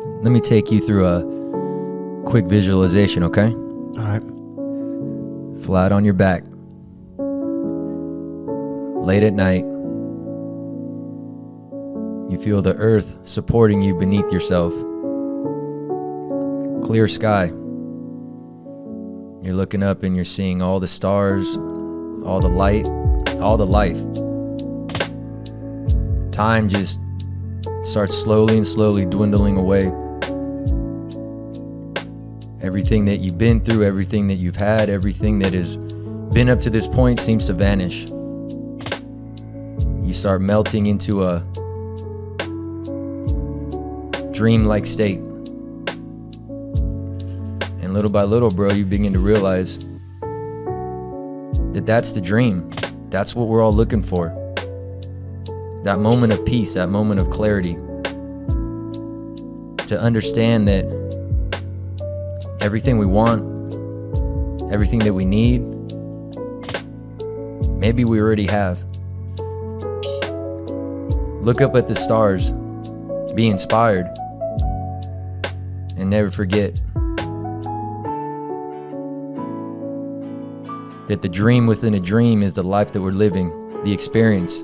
Let me take you through a quick visualization, okay? All right. Flat on your back. Late at night. You feel the earth supporting you beneath yourself. Clear sky. You're looking up and you're seeing all the stars, all the light, all the life. Time just starts slowly and slowly dwindling away. Everything that you've been through, everything that you've had, everything that has been up to this point seems to vanish. You start melting into a dream-like state. And little by little, bro, you begin to realize that that's the dream. That's what we're all looking for. That moment of peace, that moment of clarity. To understand that everything we want, everything that we need, maybe we already have. Look up at the stars, be inspired, and never forget that the dream within a dream is the life that we're living, the experience.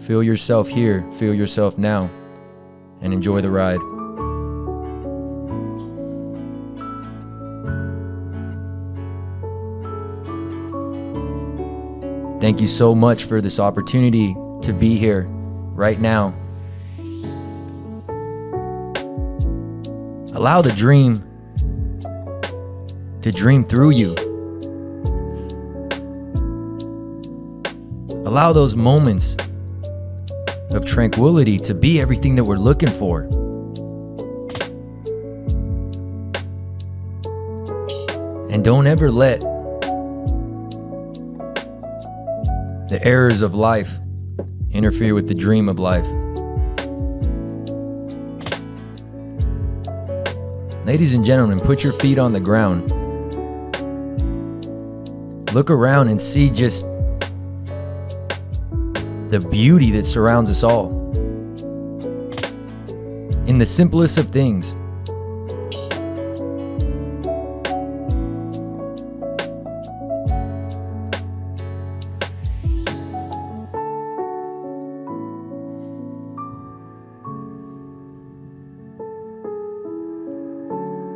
Feel yourself here, feel yourself now, and enjoy the ride. Thank you so much for this opportunity to be here right now. Allow the dream to dream through you. Allow those moments of tranquility to be everything that we're looking for. And don't ever let the errors of life interfere with the dream of life. Ladies and gentlemen, put your feet on the ground. Look around and see just the beauty that surrounds us all. In the simplest of things.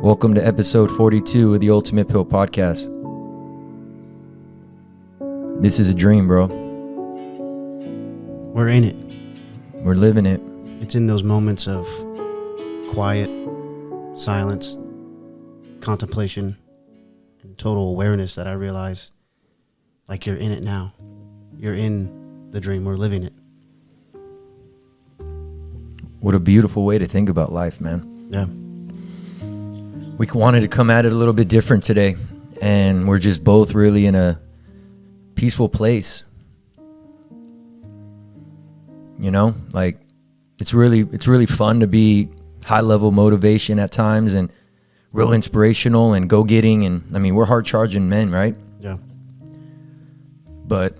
Welcome to episode 42 of the Ultimate Pill Podcast. This is a dream, bro. We're in it. We're living it. It's in those moments of quiet, silence, contemplation, and total awareness that I realize, like, you're in it now. You're in the dream. We're living it. What a beautiful way to think about life, man. Yeah. We wanted to come at it a little bit different today, and we're just both really in a peaceful place. You know, like it's really fun to be high level motivation at times and real inspirational and go getting, and I mean, we're hard charging men, right? Yeah. But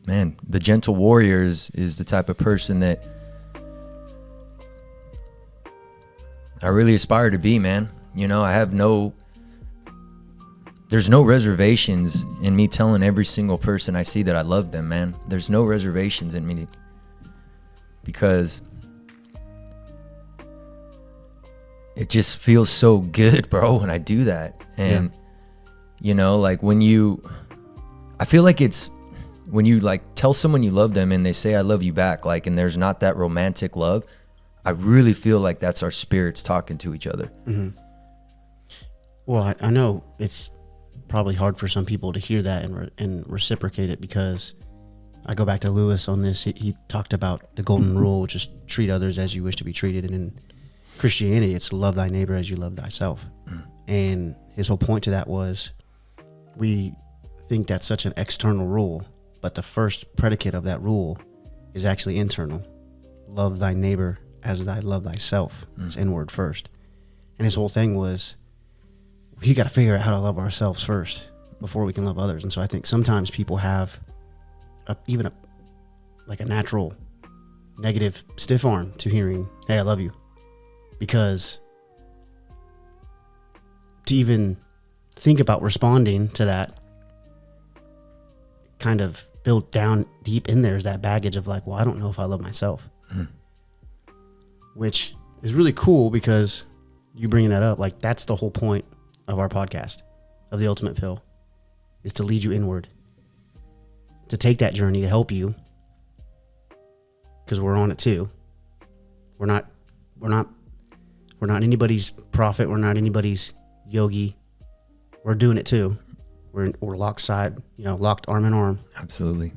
man, the gentle warrior is the type of person that I really aspire to be, man. You know, there's no reservations in me telling every single person I see that I love them, man. There's no reservations in me because it just feels so good, bro, when I do that. And, you know, like I feel like it's when you like tell someone you love them and they say, I love you back, like, and there's not that romantic love. I really feel like that's our spirits talking to each other. Mm-hmm. Well, I know it's probably hard for some people to hear that and reciprocate it, because I go back to Lewis on this. He talked about the golden rule, which is treat others as you wish to be treated. And in Christianity, it's love thy neighbor as you love thyself. And his whole point to that was, we think that's such an external rule, but the first predicate of that rule is actually internal. Love thy neighbor as thy love thyself. It's inward first. And his whole thing was, we got to figure out how to love ourselves first before we can love others. And so I think sometimes people have a natural negative stiff arm to hearing, hey, I love you. Because to even think about responding to that kind of built down deep in there is that baggage of like, well, I don't know if I love myself. Which is really cool because you bringing that up, like that's the whole point of our podcast, of The Ultimate Pill, is to lead you inward, to take that journey, to help you, because we're on it too. We're not anybody's prophet. We're not anybody's yogi. We're doing it too. We're locked locked arm in arm. Absolutely.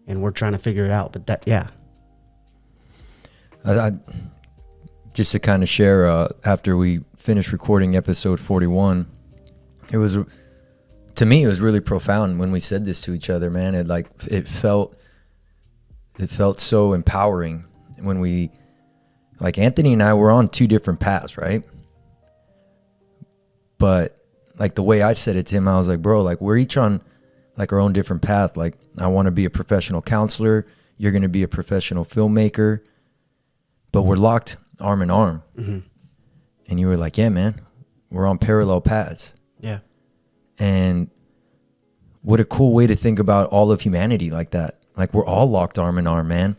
And we're trying to figure it out. But that, yeah. I just to kind of share, after we finished recording episode 41, to me, it was really profound when we said this to each other, man. It felt so empowering when we, like Anthony and I were on two different paths, right? But like the way I said it to him, I was like, bro, like we're each on like our own different path. Like I want to be a professional counselor. You're going to be a professional filmmaker, but we're locked arm in arm. Mm-hmm. And you were like, yeah, man, we're on parallel paths. Yeah. And what a cool way to think about all of humanity like that. Like we're all locked arm in arm, man.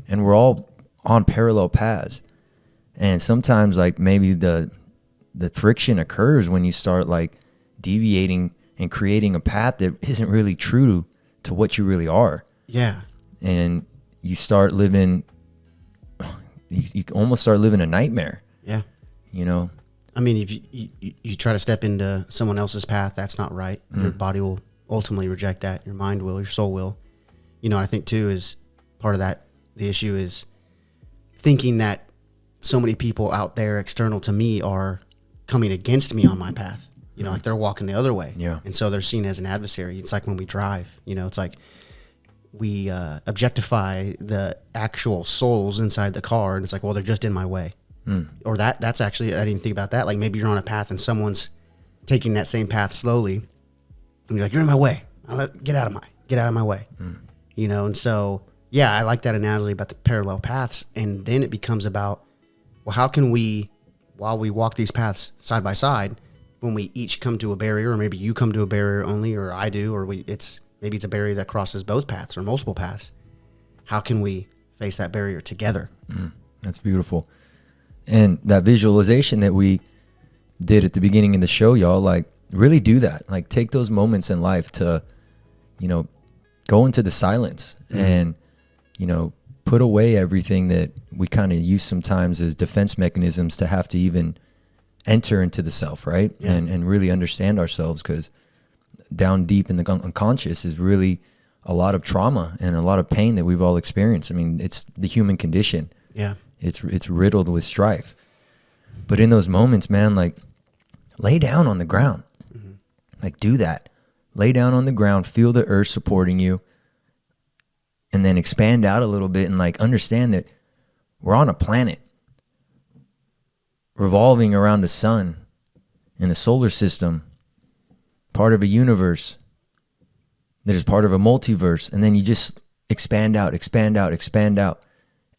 And we're all on parallel paths. And sometimes like maybe the friction occurs when you start like deviating and creating a path that isn't really true to what you really are. Yeah. And you start living, you almost start living a nightmare. Yeah. You know? I mean, if you try to step into someone else's path, that's not right. Your body will ultimately reject that. Your mind will, your soul will. You know, I think too is part of that. The issue is thinking that so many people out there external to me are coming against me on my path. You know, like they're walking the other way. Yeah. And so they're seen as an adversary. It's like when we drive, you know, it's like we objectify the actual souls inside the car. And it's like, well, they're just in my way. Or that's actually, I didn't think about that. Like maybe you're on a path and someone's taking that same path slowly. And you're like, you're in my way. Get out of my way. You know? And so, yeah, I like that analogy about the parallel paths. And then it becomes about, well, how can we, while we walk these paths side by side, when we each come to a barrier, or maybe you come to a barrier only, or I do, or maybe it's a barrier that crosses both paths or multiple paths. How can we face that barrier together? That's beautiful. And that visualization that we did at the beginning of the show, y'all, like really do that. Like take those moments in life to, you know, go into the silence and, you know, put away everything that we kind of use sometimes as defense mechanisms to have to even enter into the self, right? Yeah. And really understand ourselves, because down deep in the unconscious is really a lot of trauma and a lot of pain that we've all experienced. I mean, it's the human condition. Yeah. It's riddled with strife. But in those moments, man, like lay down on the ground. Like do that. Lay down on the ground, feel the earth supporting you, and then expand out a little bit and like understand that we're on a planet revolving around the sun in a solar system, part of a universe that is part of a multiverse. And then you just expand out, expand out, expand out.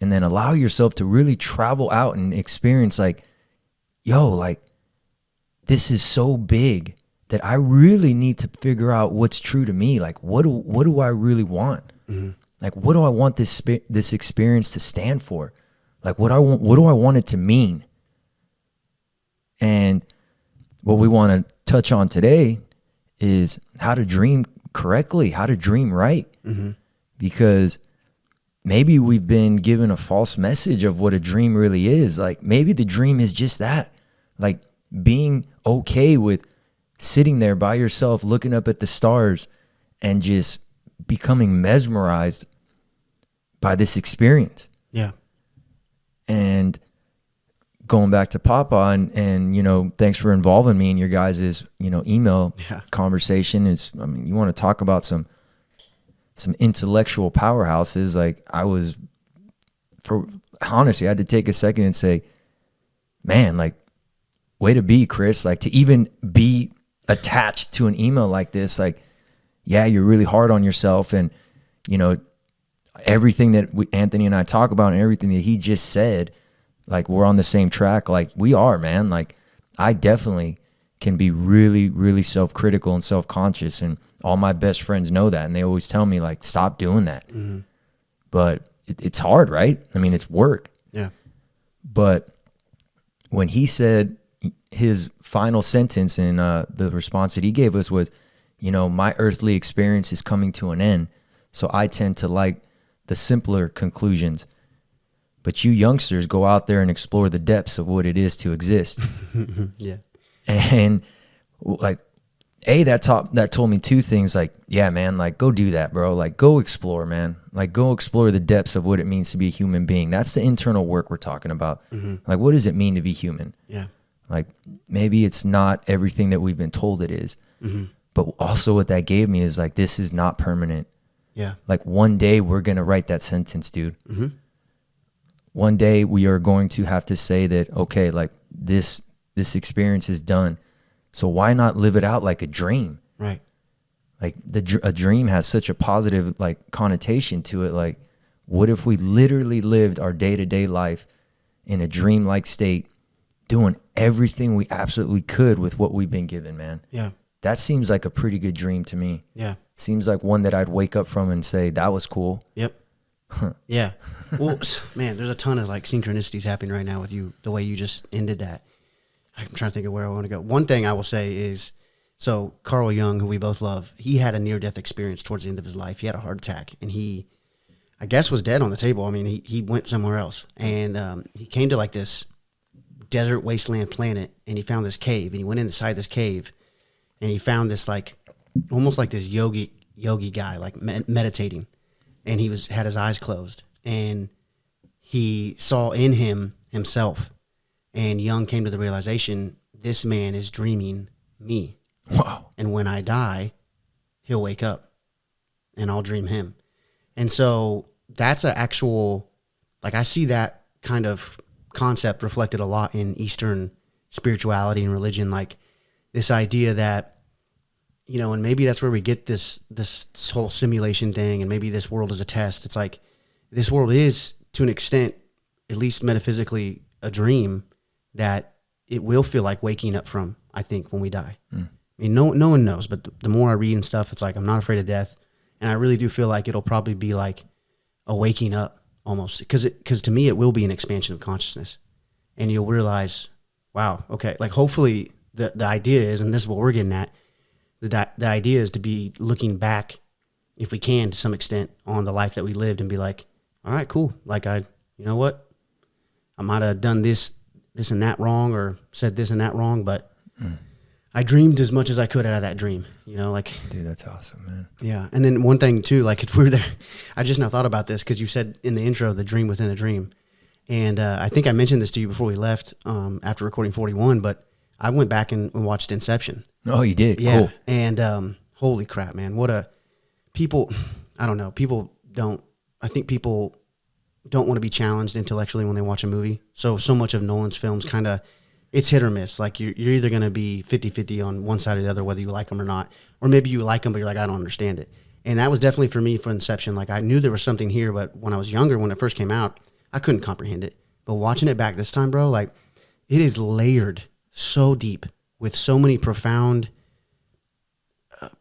And then allow yourself to really travel out and experience like, yo, like this is so big that I really need to figure out what's true to me. Like, what do I really want? Like, what do I want this experience to stand for? Like, what do I want it to mean? And what we want to touch on today is how to dream correctly, how to dream right. Because maybe we've been given a false message of what a dream really is. Like maybe the dream is just that, like being okay with sitting there by yourself, looking up at the stars and just becoming mesmerized by this experience. Yeah. And going back to Papa and, you know, thanks for involving me in your guys' you know, email conversation. Is, I mean, you want to talk about some intellectual powerhouses. Like honestly, I had to take a second and say, man, like way to be, Chris, like to even be attached to an email like this. Like, yeah, you're really hard on yourself. And, you know, everything that Anthony and I talk about and everything that he just said, like we're on the same track. Like we are, man. Like I definitely can be really, really self-critical and self-conscious, and all my best friends know that, and they always tell me like, stop doing that. Mm-hmm. But it's hard, right? I mean, it's work. Yeah. But when he said his final sentence in the response that he gave us was, you know, my earthly experience is coming to an end, so I tend to like the simpler conclusions. But you youngsters go out there and explore the depths of what it is to exist. Yeah. And like, that told me two things. Like, yeah, man, like go do that, bro. Like go explore, man. Like go explore the depths of what it means to be a human being. That's the internal work we're talking about. Mm-hmm. Like, what does it mean to be human? Yeah. Like maybe it's not everything that we've been told it is. Mm-hmm. But also what that gave me is like, this is not permanent. Yeah. Like one day we're going to write that sentence, dude. Mm-hmm. One day we are going to have to say that, okay, like this experience is done. So why not live it out like a dream? Right. Like a dream has such a positive like connotation to it. Like what if we literally lived our day-to-day life in a dream-like state, doing everything we absolutely could with what we've been given, man? Yeah. That seems like a pretty good dream to me. Yeah. Seems like one that I'd wake up from and say, that was cool. Yep. Yeah. Well, man, there's a ton of like synchronicities happening right now with you, the way you just ended that. I'm trying to think of where I want to go. One thing I will say is, so Carl Jung, who we both love, he had a near-death experience towards the end of his life. He had a heart attack, and he, I guess, was dead on the table. I mean, he went somewhere else, and he came to like this desert wasteland planet, and he found this cave, and he went inside this cave, and he found this like, almost like this yogi guy, like meditating, and he had his eyes closed, and he saw in himself. And Jung came to the realization, this man is dreaming me. Wow. And when I die, he'll wake up and I'll dream him. And so that's an actual, like I see that kind of concept reflected a lot in Eastern spirituality and religion, like this idea that, you know, and maybe that's where we get this whole simulation thing, and maybe this world is a test. It's like this world is, to an extent, at least metaphysically, a dream that it will feel like waking up from, I think, when we die. I mean, no one knows, but the more I read and stuff, it's like I'm not afraid of death, and I really do feel like it'll probably be like a waking up almost, because to me it will be an expansion of consciousness, and you'll realize, wow, okay, like hopefully the idea is, and this is what we're getting at, the idea is to be looking back, if we can, to some extent, on the life that we lived and be like, all right, cool, like you know what, I might have done this and that wrong, or said this and that wrong, but I dreamed as much as I could out of that dream, you know, like. Dude, that's awesome, man. Yeah. And then one thing too, like if we were there, I just now thought about this because you said in the intro, the dream within a dream. And I think I mentioned this to you before we left after recording 41, but I went back and watched Inception. Oh, you did? Yeah. Cool. And holy crap, man. I don't know. I think people don't want to be challenged intellectually when they watch a movie. So much of Nolan's films kind of, it's hit or miss. Like you're either going to be 50-50 on one side or the other, whether you like them or not. Or maybe you like them, but you're like, I don't understand it. And that was definitely for me for Inception. Like I knew there was something here, but when I was younger, when it first came out, I couldn't comprehend it. But watching it back this time, bro, like it is layered so deep with so many profound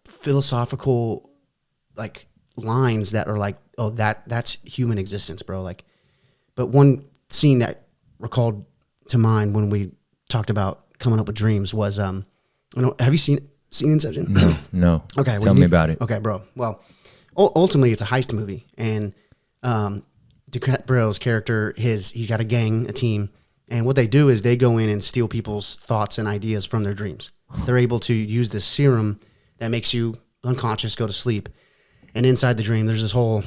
philosophical like lines that are like, oh, that's human existence, bro. Like, but one scene that recalled to mind when we talked about coming up with dreams was, have you seen Inception? No. Okay. Tell me about it. Okay, bro. Well, ultimately it's a heist movie, and DiCaprio's character, he's got a gang, a team, and what they do is they go in and steal people's thoughts and ideas from their dreams. They're able to use this serum that makes you unconscious, go to sleep. And inside the dream, there's this whole,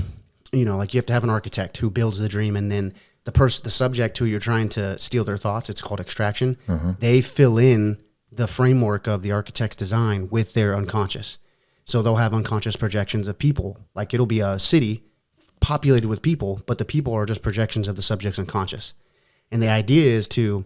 like you have to have an architect who builds the dream, and then the subject who you're trying to steal their thoughts, it's called extraction. Uh-huh. They fill in the framework of the architect's design with their unconscious. So they'll have unconscious projections of people. Like it'll be a city populated with people, but the people are just projections of the subject's unconscious. And the idea is to,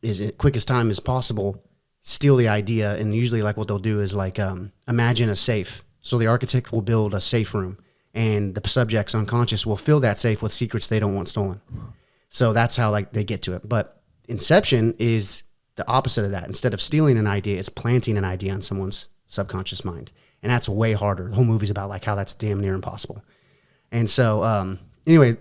as quickest time as possible, steal the idea. And usually like what they'll do is like imagine a safe. So the architect will build a safe room, and the subject's unconscious will fill that safe with secrets they don't want stolen. So that's how like they get to it. But inception is the opposite of that. Instead of stealing an idea, it's planting an idea on someone's subconscious mind. And that's way harder. The whole movie's about like how that's damn near impossible. And so anyway,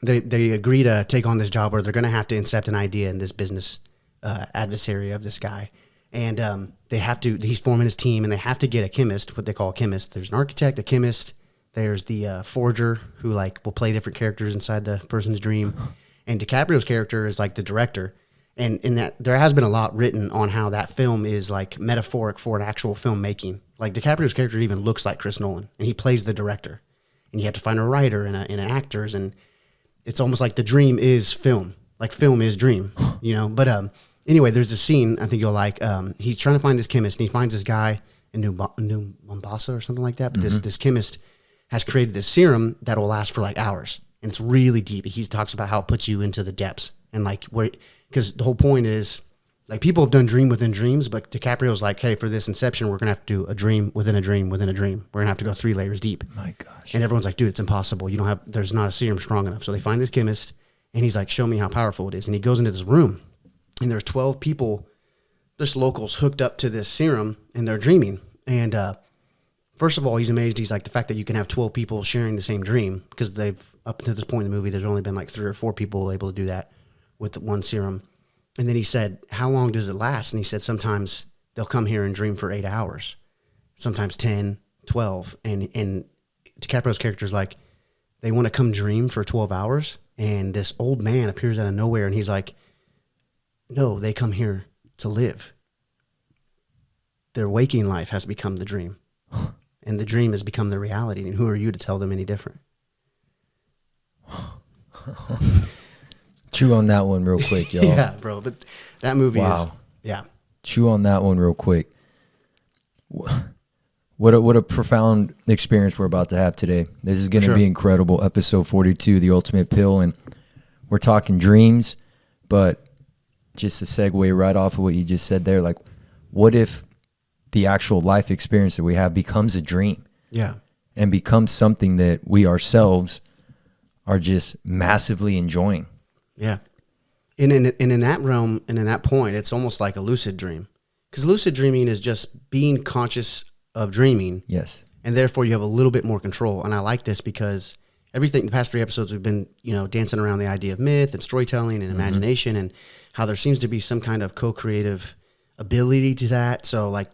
they agree to take on this job where they're going to have to incept an idea in this business adversary of this guy. And he's forming his team, and they have to get a chemist, what they call a chemist. There's an architect, a chemist. There's the forger who like will play different characters inside the person's dream. And DiCaprio's character is like the director. And in that, there has been a lot written on how that film is like metaphoric for an actual filmmaking. Like DiCaprio's character even looks like Chris Nolan, and he plays the director. And you have to find a writer and an actors, and it's almost like the dream is film, like film is dream, you know. But anyway, there's a scene I think you'll like. He's trying to find this chemist, and he finds this guy in New Mombasa or something like that. But this chemist has created this serum that will last for like hours, and it's really deep. He talks about how it puts you into the depths, and like where, because the whole point is like people have done dream within dreams, but DiCaprio's like, hey, for this Inception, we're gonna have to do a dream within a dream within a dream. We're gonna have to go 3 layers deep. My gosh. And everyone's like, dude, it's impossible. There's not a serum strong enough. So they find this chemist, and he's like, show me how powerful it is. And he goes into this room, and there's 12 people, just locals, hooked up to this serum, and they're dreaming. And first of all, he's amazed. He's like, the fact that you can have 12 people sharing the same dream, because up to this point in the movie, there's only been like 3 or 4 people able to do that with one serum. And then he said, how long does it last? And he said, sometimes they'll come here and dream for 8 hours, sometimes 10, 12. And DiCaprio's character is like, they want to come dream for 12 hours. And this old man appears out of nowhere, and he's like, no, they come here to live. Their waking life has become the dream. And the dream has become the reality. And who are you to tell them any different? Chew on that one real quick, y'all. Yeah, bro. But that movie is, yeah. Chew on that one real quick. What a profound experience we're about to have today. This is going to be incredible. Episode 42, The Ultimate Pill. And we're talking dreams, but just to segue right off of what you just said there, like, what if the actual life experience that we have becomes a dream? Yeah. And becomes something that we ourselves are just massively enjoying. Yeah. And in that realm and in that point, it's almost like a lucid dream. Because lucid dreaming is just being conscious of dreaming. Yes. And therefore you have a little bit more control. And I like this because the past 3 episodes we've been, dancing around the idea of myth and storytelling and imagination, and how there seems to be some kind of co-creative ability to that. So like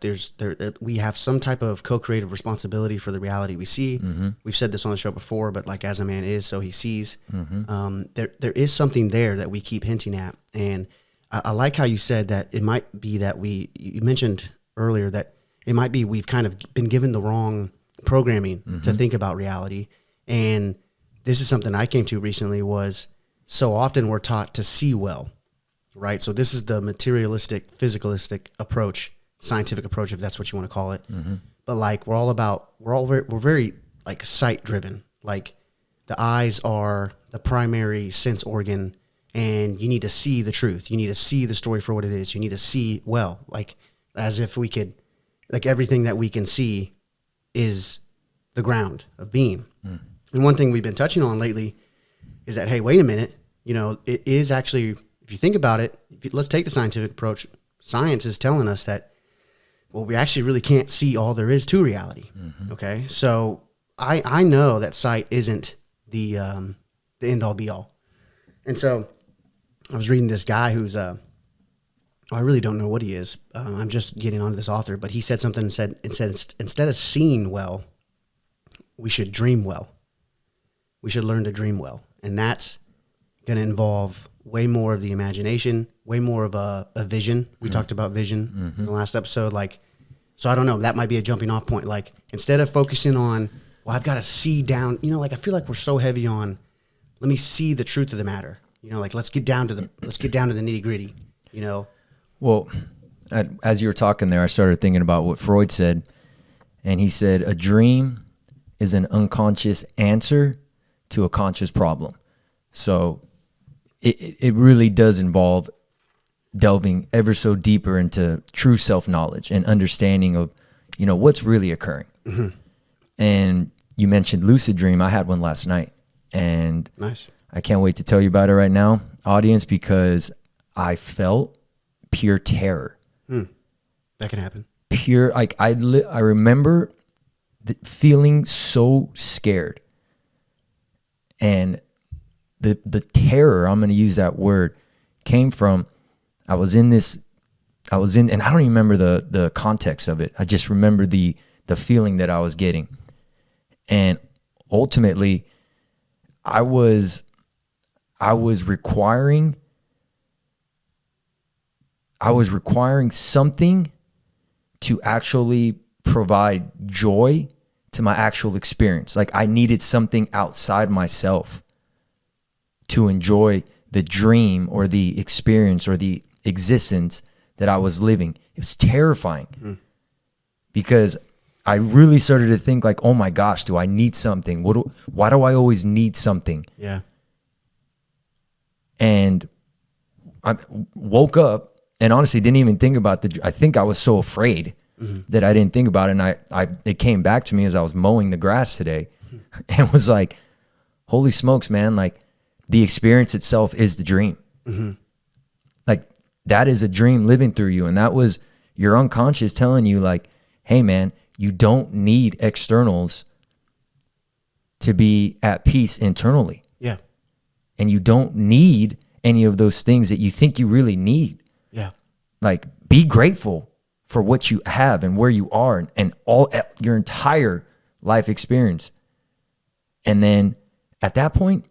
we have some type of co-creative responsibility for the reality we see. We've said this on the show before, but like as a man is, so he sees. There is something there that we keep hinting at. And I like how you said that it might be that you mentioned earlier that it might be we've kind of been given the wrong programming to think about reality. And this is something I came to recently, was so often we're taught to see well. Right. So this is the materialistic, physicalistic approach, scientific approach, if that's what you want to call it. But like we're very like sight driven. Like the eyes are the primary sense organ, and you need to see the truth. You need to see the story for what it is. You need to see well, like as if we could, like everything that we can see is the ground of being. And one thing we've been touching on lately is that, hey, wait a minute, it is actually, if you think about it, let's take the scientific approach. Science is telling us that, well, we actually really can't see all there is to reality. Okay, so I know that sight isn't the end all be all. And so I was reading this guy who's I really don't know what he is. I'm just getting onto this author, but he said something and said instead of seeing well, we should dream well. We should learn to dream well, and that's going to involve way more of the imagination, way more of a vision. We talked about vision in the last episode. So I don't know, that might be a jumping off point. Like instead of focusing on, well, I've got to see down, I feel like we're so heavy on, let me see the truth of the matter. Like let's get down to the nitty gritty, Well, as you were talking there, I started thinking about what Freud said, and he said, a dream is an unconscious answer to a conscious problem. So it really does involve delving ever so deeper into true self-knowledge and understanding of, what's really occurring. And, you mentioned lucid dream. I had one last night, and Nice. I can't wait to tell you about it right now, audience, because I felt pure terror. That can happen. Pure, like I remember feeling so scared, and the terror, I'm going to use that word, came from I was in, and I don't even remember the context of it. I just remember the feeling that I was getting, and ultimately, I was requiring something to actually provide joy to my actual experience. Like I needed something outside myself to enjoy the dream or the experience or the existence that I was living. It was terrifying because I really started to think like, oh my gosh, do I need something? Why do I always need something? Yeah. And I woke up and honestly didn't even think about I think I was so afraid that I didn't think about it. And it came back to me as I was mowing the grass today and was like, holy smokes, man. Like the experience itself is the dream. Like that is a dream living through you. And that was your unconscious telling you like, hey man, you don't need externals to be at peace internally. Yeah. And you don't need any of those things that you think you really need. Yeah. Like be grateful for what you have and where you are and all your entire life experience. And then at that point,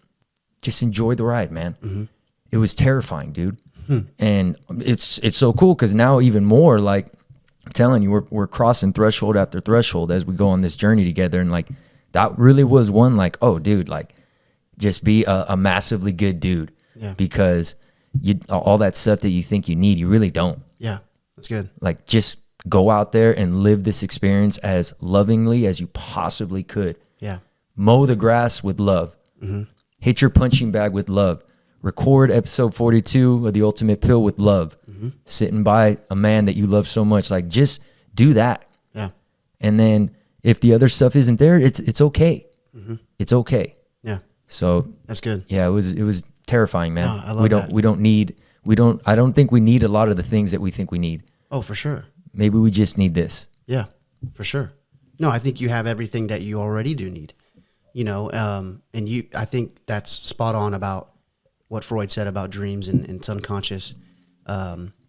just enjoy the ride, man. It was terrifying, dude. And it's so cool because now even more, like I'm telling you, we're crossing threshold after threshold as we go on this journey together. And like that really was one like, oh, dude, like just be a massively good dude. Yeah. Because all that stuff that you think you need, you really don't. Yeah. That's good. Like just go out there and live this experience as lovingly as you possibly could. Yeah. Mow the grass with love. Hit your punching bag with love. Record episode 42 of The Ultimate Pill with love. Sitting by a man that you love so much. Like just do that. Yeah. And then if the other stuff isn't there, it's okay. It's okay. Yeah. So that's good. Yeah, it was terrifying, man. No, I love that. I don't think we need a lot of the things that we think we need. Oh, for sure. Maybe we just need this. Yeah, for sure. No, I think you have everything that you already do need, you know, and I think that's spot on about what Freud said about dreams and subconscious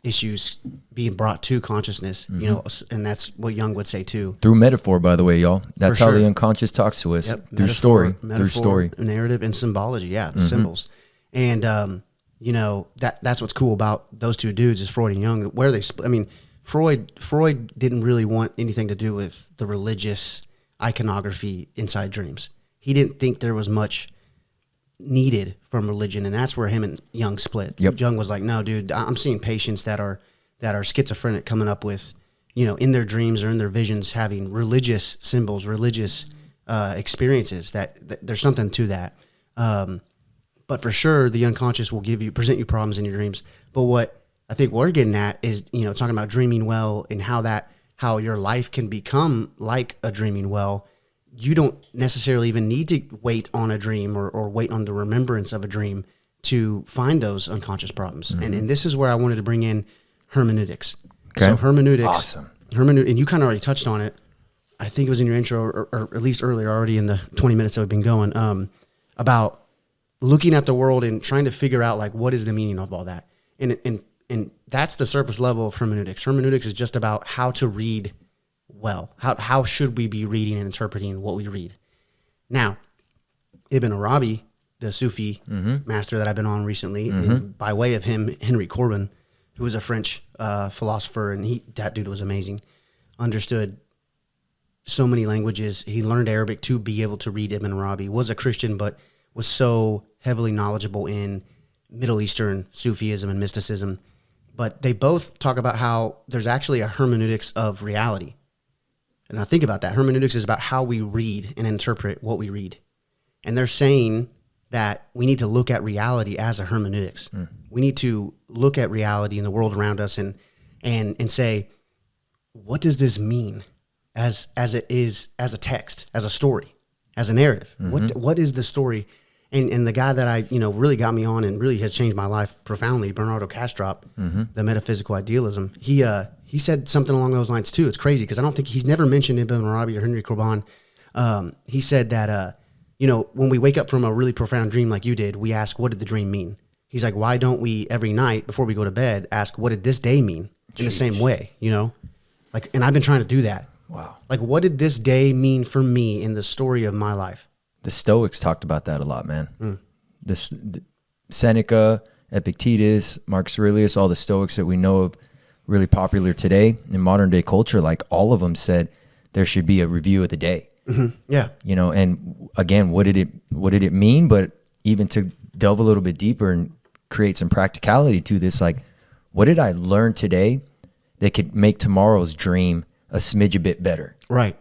issues being brought to consciousness, you know, and that's what Jung would say too. Through metaphor, by the way, y'all. That's For how sure. the unconscious talks to us. Yep. Through story. Metaphor, Through story. narrative, and symbology. Yeah, the symbols. And, you know, that's what's cool about those two dudes is Freud and Jung, where they split. I mean, Freud didn't really want anything to do with the religious iconography inside dreams. He didn't think there was much needed from religion, and that's where him and Jung split. Yep. Jung was like, no, dude, I'm seeing patients that are schizophrenic coming up with, you know, in their dreams or in their visions having religious symbols, religious experiences, that there's something to that. But for sure, the unconscious will present you problems in your dreams. But what I think we're getting at is, you know, talking about dreaming well and how your life can become like a dreaming well. You don't necessarily even need to wait on a dream or wait on the remembrance of a dream to find those unconscious problems. And this is where I wanted to bring in hermeneutics. Okay. So hermeneutics, Awesome. And you kind of already touched on it. I think it was in your intro or at least earlier already in the 20 minutes that we've been going, about looking at the world and trying to figure out like, what is the meaning of all that? And that's the surface level of hermeneutics. Hermeneutics is just about how to read well. How should we be reading and interpreting what we read? Now, Ibn Arabi, the Sufi master that I've been on recently, and by way of him, Henry Corbin, who was a French philosopher, and that dude was amazing, understood so many languages. He learned Arabic to be able to read Ibn Arabi, was a Christian, but was so heavily knowledgeable in Middle Eastern Sufism and mysticism. But they both talk about how there's actually a hermeneutics of reality. And now think about that. Hermeneutics is about how we read and interpret what we read. And they're saying that we need to look at reality as a hermeneutics. We need to look at reality in the world around us and say, what does this mean as it is, as a text, as a story? as a narrative. What is the story? And the guy that I, really got me on and really has changed my life profoundly, Bernardo Kastrop, the metaphysical idealism, he said something along those lines too. It's crazy because I don't think he's never mentioned Ibn Arabi or Henry Corban. He said that, when we wake up from a really profound dream like you did, we ask, what did the dream mean? He's like, why don't we every night before we go to bed ask, what did this day mean? In the same way, Like, and I've been trying to do that. Wow. Like, what did this day mean for me in the story of my life? The Stoics talked about that a lot, man. The Seneca, Epictetus, Marcus Aurelius, all the Stoics that we know of, really popular today in modern day culture, like all of them said there should be a review of the day. Yeah. And again, what did it mean? But even to delve a little bit deeper and create some practicality to this, like, what did I learn today that could make tomorrow's dream a smidge a bit better? Right.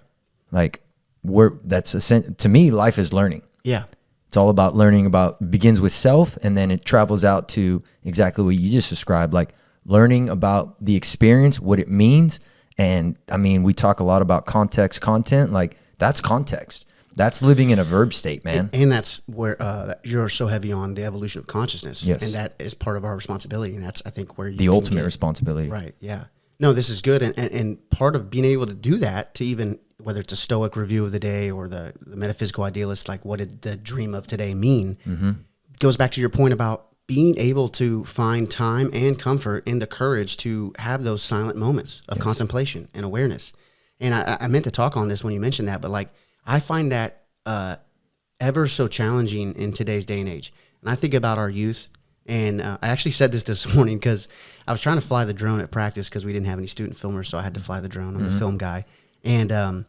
Like, to me, life is learning. Yeah. It's all about learning begins with self, and then it travels out to exactly what you just described, like learning about the experience, what it means. And I mean, we talk a lot about context, content, like that's context. That's living in a verb state, man. And that's where you're so heavy on the evolution of consciousness. Yes. And that is part of our responsibility. And that's, I think, where the ultimate responsibility. Right. Yeah. No, this is good. And part of being able to do that, to even, whether it's a Stoic review of the day or the metaphysical idealist, like what did the dream of today mean, goes back to your point about being able to find time and comfort in the courage to have those silent moments of contemplation and awareness. And I meant to talk on this when you mentioned that, but like, I find that ever so challenging in today's day and age. And I think about our youth, and I actually said this morning because I was trying to fly the drone at practice because we didn't have any student filmers, so I had to fly the drone. I'm a film guy. And I'm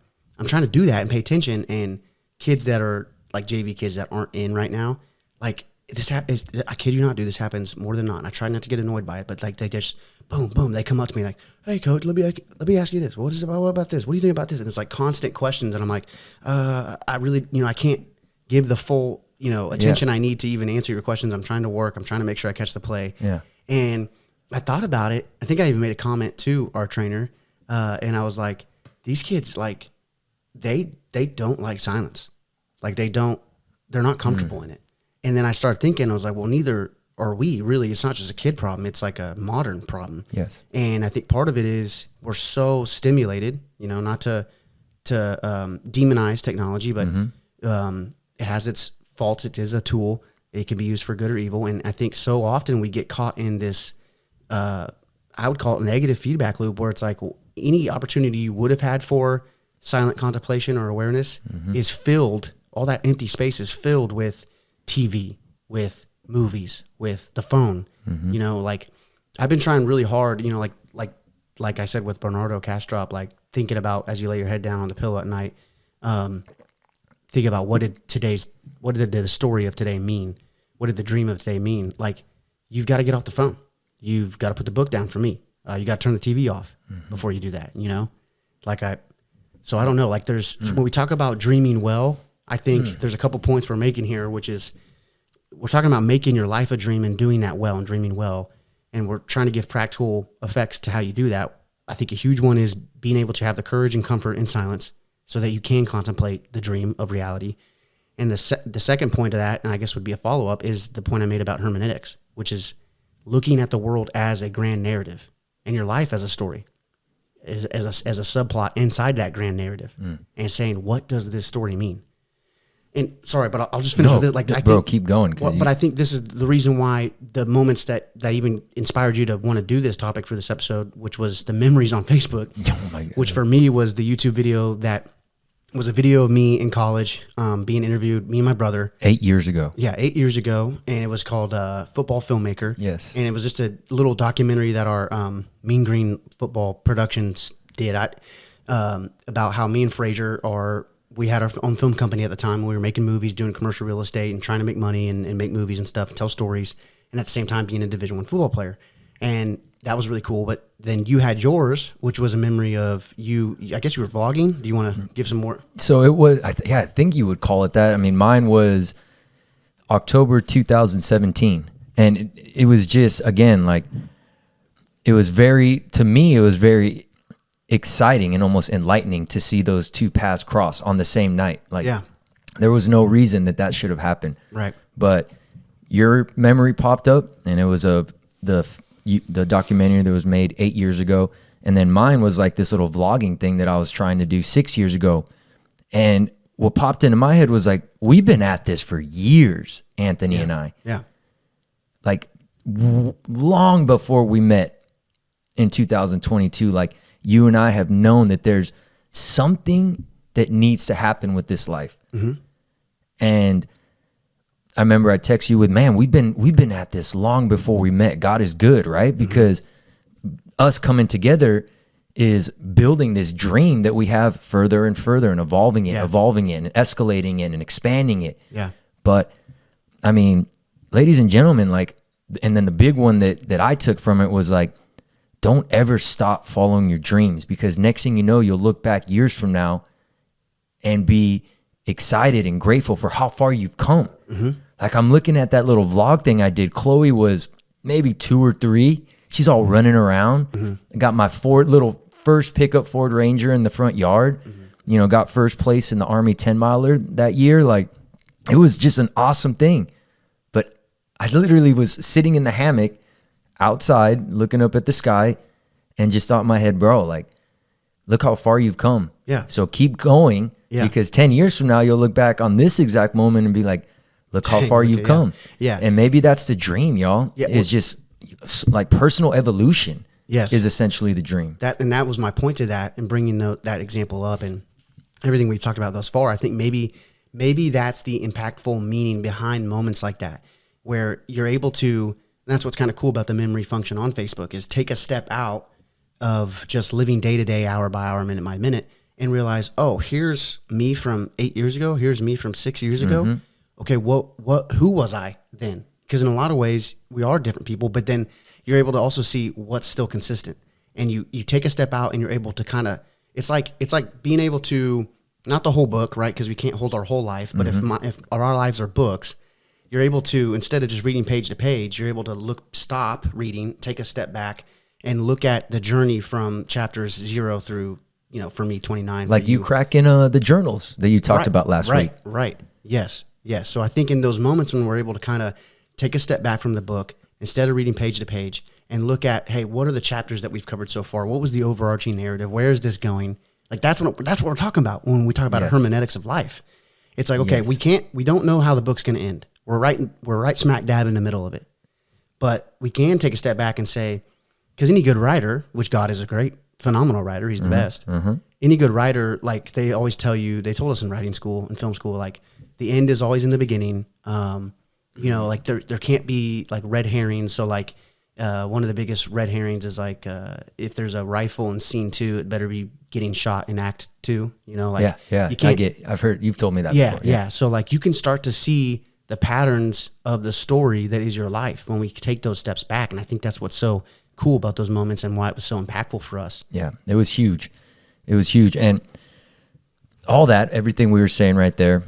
trying to do that and pay attention, and kids that are like JV kids that aren't in right now, like I kid you not, dude, this happens more than not. And I try not to get annoyed by it, but like they just boom, boom, they come up to me like, hey coach, let me ask you this. What about this? What do you think about this? And it's like constant questions. And I'm like, I really, I can't give the full, attention I need to even answer your questions. I'm trying to work. I'm trying to make sure I catch the play. Yeah. And I thought about it. I think I even made a comment to our trainer. And I was like, these kids, like, they don't like silence. Like they're not comfortable in it. And then I started thinking, I was like, well, neither are we really. It's not just a kid problem. It's like a modern problem. Yes. And I think part of it is we're so stimulated, not to demonize technology, but it has its faults. It is a tool. It can be used for good or evil. And I think so often we get caught in this, I would call it negative feedback loop, where it's like any opportunity you would have had for silent contemplation or awareness is filled, all that empty space is filled with TV, with movies, with the phone. Like I've been trying really hard, like I said with Bernardo Kastrop, like thinking about as you lay your head down on the pillow at night, think about what did the story of today mean? What did the dream of today mean? Like you've got to get off the phone. You've got to put the book down for me. You got to turn the TV off before you do that, so I don't know, like when we talk about dreaming well, I think there's a couple points we're making here, which is we're talking about making your life a dream and doing that well and dreaming well. And we're trying to give practical effects to how you do that. I think a huge one is being able to have the courage and comfort in silence so that you can contemplate the dream of reality. And the second point of that, and I guess would be a follow-up, is the point I made about hermeneutics, which is looking at the world as a grand narrative and your life as a story, as a subplot inside that grand narrative, and saying, what does this story mean? And sorry, but I'll just finish with it. Like, keep going. But I think this is the reason why the moments that even inspired you to want to do this topic for this episode, which was the memories on Facebook, which for me was the YouTube video that was a video of me in college being interviewed, me and my brother. 8 years ago. Yeah, 8 years ago. And it was called Football Filmmaker. Yes. And it was just a little documentary that our Mean Green Football Productions did about how me and Frazier we had our own film company at the time. We were making movies, doing commercial real estate, and trying to make money and make movies and stuff and tell stories. And at the same time, being a Division I football player. And that was really cool. But then you had yours, which was a memory of you. I guess you were vlogging. Do you want to give some more? So it was, I think you would call it that. I mean, mine was October 2017. And it was just, again, like, it was very exciting and almost enlightening to see those two paths cross on the same night. Like, There was no reason that should have happened. Right. But your memory popped up, and it was the documentary that was made 8 years ago. And then mine was like this little vlogging thing that I was trying to do 6 years ago. And what popped into my head was like, we've been at this for years, Anthony and I. Yeah. Like long before we met in 2022, like you and I have known that there's something that needs to happen with this life. Mm-hmm. And I remember I text you with, man, we've been at this long before we met. God is good, right? Because us coming together is building this dream that we have further and further and evolving it and escalating it and expanding it. Yeah. But I mean, ladies and gentlemen, like, and then the big one that I took from it was like, don't ever stop following your dreams, because next thing you know, you'll look back years from now and be excited and grateful for how far you've come. Mm-hmm. Like, I'm looking at that little vlog thing I did. Chloe was maybe 2 or 3. She's all running around. Mm-hmm. I got my first pickup Ford Ranger in the front yard. Mm-hmm. You know, got first place in the Army 10-miler that year. Like, it was just an awesome thing. But I literally was sitting in the hammock outside looking up at the sky and just thought in my head, bro, like, look how far you've come. Yeah. So keep going, because 10 years from now, you'll look back on this exact moment and be like, look how far you've come. Yeah. And maybe that's the dream, y'all. Yeah, is just like personal evolution. Yes. Is essentially the dream. That was my point to that, and bringing that example up and everything we've talked about thus far. I think maybe that's the impactful meaning behind moments like that, where you're able to. And that's what's kind of cool about the memory function on Facebook, is take a step out of just living day to day, hour by hour, minute by minute, and realize, oh, here's me from 8 years ago. Here's me from 6 years ago. Okay, who was I then? Because in a lot of ways we are different people, but then you're able to also see what's still consistent. And you take a step out and you're able to kind of, it's like being able to, not the whole book, right? Because we can't hold our whole life, but if our lives are books, you're able to, instead of just reading page to page, you're able to stop reading, take a step back, and look at the journey from chapters 0 through, for me, 29. Like you cracking the journals that you talked about last week. Right. Yes. So I think in those moments when we're able to kind of take a step back from the book, instead of reading page to page, and look at, hey, what are the chapters that we've covered so far? What was the overarching narrative? Where is this going? Like that's what we're talking about when we talk about hermeneutics of life. It's like, okay, we don't know how the book's going to end. We're right smack dab in the middle of it. But we can take a step back and say, because any good writer, which God is a great, phenomenal writer, he's the best. Any good writer, like they always tell you, they told us in writing school and film school, like the end is always in the beginning. Like there can't be like red herrings. So like one of the biggest red herrings is like if there's a rifle in scene 2, it better be getting shot in act 2. You can't, I've heard, you've told me that before. Yeah. So like you can start to see the patterns of the story that is your life when we take those steps back. And I think that's what's so cool about those moments and why it was so impactful for us. Yeah, it was huge. And all that, everything we were saying right there,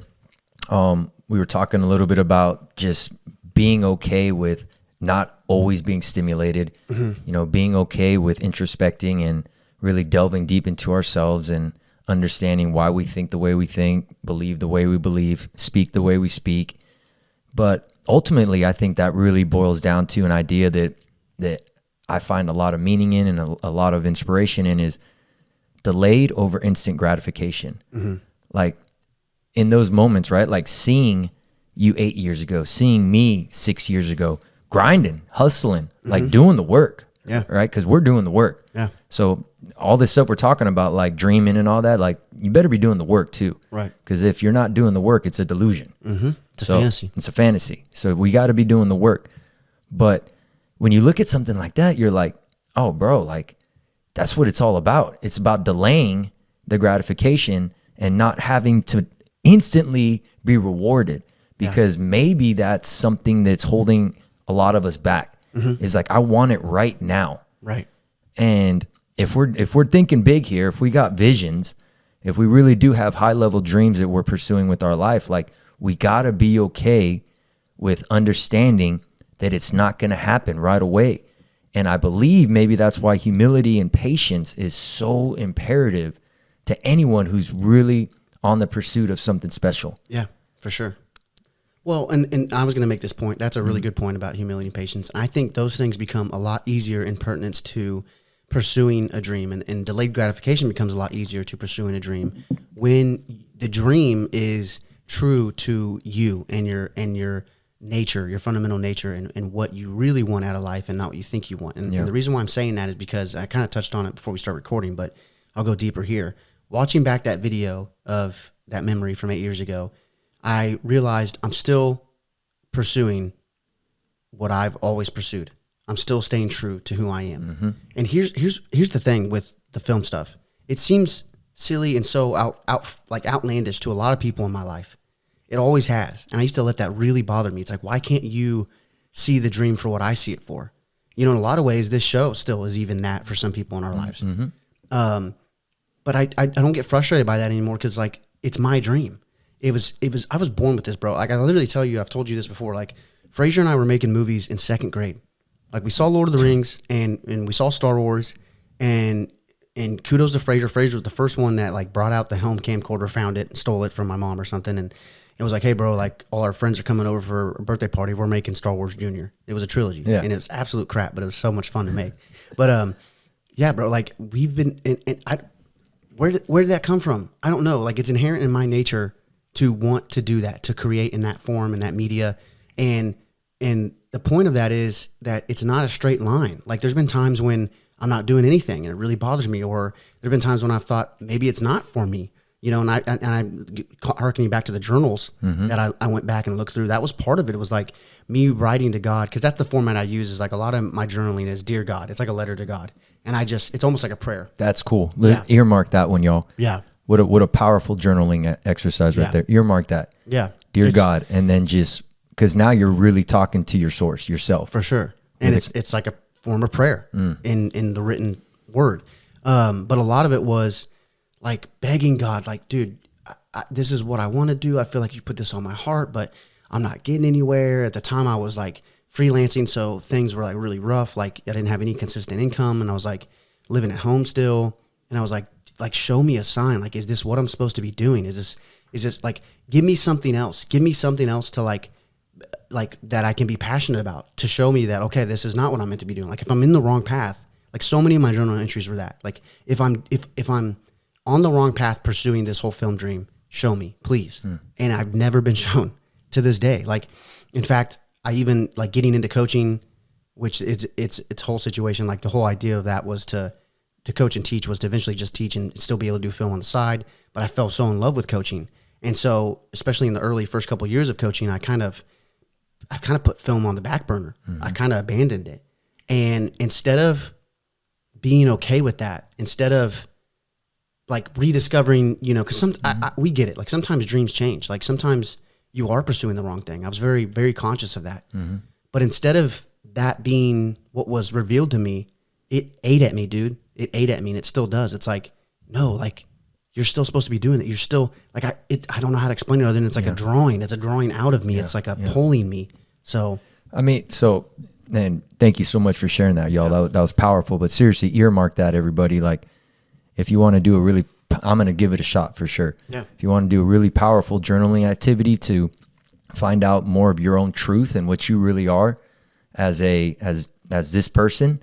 we were talking a little bit about just being okay with not always being stimulated, being okay with introspecting and really delving deep into ourselves and understanding why we think the way we think, believe the way we believe, speak the way we speak. But ultimately, I think that really boils down to an idea that I find a lot of meaning in and a lot of inspiration in, is delayed over instant gratification. Like in those moments, right? Like seeing you 8 years ago, seeing me 6 years ago, grinding, hustling, like doing the work. Yeah. Right. Because we're doing the work. Yeah. So all this stuff we're talking about, like dreaming and all that, like you better be doing the work too. Right. Because if you're not doing the work, it's a delusion. It's a fantasy. It's a fantasy. So we got to be doing the work. But when you look at something like that, you're like, oh, bro, like that's what it's all about. It's about delaying the gratification and not having to instantly be rewarded, because maybe that's something that's holding a lot of us back. Is like, I want it right now. Right. And if we're thinking big here, if we got visions, if we really do have high level dreams that we're pursuing with our life, like we got to be okay with understanding that it's not going to happen right away. And I believe maybe that's why humility and patience is so imperative to anyone who's really on the pursuit of something special. Yeah, for sure. Well, and I was going to make this point. That's a really good point about humility and patience. I think those things become a lot easier in pertinence to pursuing a dream, and delayed gratification becomes a lot easier to pursuing a dream when the dream is true to you and your nature, your fundamental nature, and what you really want out of life and not what you think you want. And the reason why I'm saying that is because I kind of touched on it before we start recording, but I'll go deeper here. Watching back that video of that memory from 8 years ago, I realized I'm still pursuing what I've always pursued. I'm still staying true to who I am. Mm-hmm. And here's the thing with the film stuff. It seems silly and so outlandish to a lot of people in my life. It always has. And I used to let that really bother me. It's like, why can't you see the dream for what I see it for? You know, in a lot of ways, this show still is even that for some people in our lives. Mm-hmm. But I don't get frustrated by that anymore because, like, it's my dream. I was born with this, bro. Like, I literally tell you, I've told you this before. Like, Frazier and I were making movies in second grade. Like, we saw Lord of the Rings and we saw Star Wars, and kudos to Frazier. Frazier was the first one that, like, brought out the home camcorder, found it, and stole it from my mom or something, and it was like, hey, bro, like, all our friends are coming over for a birthday party. We're making Star Wars Jr. It was a trilogy, and it's absolute crap, but it was so much fun to make. But yeah, bro, like, we've been, where did that come from? I don't know. Like, it's inherent in my nature to want to do that, to create in that form, in that media. And the point of that is that it's not a straight line. Like, there's been times when I'm not doing anything and it really bothers me, or there have been times when I've thought maybe it's not for me, you know, and I harkening back to the journals that I went back and looked through. That was part of it. It was like me writing to God, because that's the format I use. Is like a lot of my journaling is Dear God. It's like a letter to God. And it's almost like a prayer. That's cool. Earmark that one, y'all. Yeah. What a powerful journaling exercise right there. Earmark that. Yeah. Dear God. And then just, because now you're really talking to your source, yourself. For sure. And it's like a form of prayer in the written word. But a lot of it was like begging God, like, dude, this is what I want to do. I feel like you put this on my heart, but I'm not getting anywhere. At the time I was like freelancing, so things were like really rough. Like, I didn't have any consistent income, and I was like living at home still. And I was like, show me a sign. Like, is this what I'm supposed to be doing? Is this like, give me something else. Give me something else to like that I can be passionate about, to show me that, okay, this is not what I'm meant to be doing. Like, if I'm in the wrong path, like, so many of my journal entries were that. Like, if I'm on the wrong path pursuing this whole film dream, show me, please. And I've never been shown to this day. Like, in fact, I even, like, getting into coaching, which it's whole situation. Like, the whole idea of that was to coach and teach, was to eventually just teach and still be able to do film on the side. But I fell so in love with coaching. And so, especially in the early first couple of years of coaching, I kind of put film on the back burner. I kind of abandoned it. And instead of being okay with that, instead of like rediscovering, you know, because we get it. Like, sometimes dreams change. Like, sometimes you are pursuing the wrong thing. I was very, very conscious of that. But instead of that being what was revealed to me, it ate at me, dude. It ate at me, and it still does. It's like, no, like, you're still supposed to be doing it. You're still like, I don't know how to explain it other than it's like a drawing. It's a drawing out of me. It's like a pulling me. So, I mean, and thank you so much for sharing that, y'all. That was powerful. But seriously, earmark that, everybody. Like, if you want to do I'm going to give it a shot for sure. Yeah. If you want to do a really powerful journaling activity to find out more of your own truth and what you really are as this person,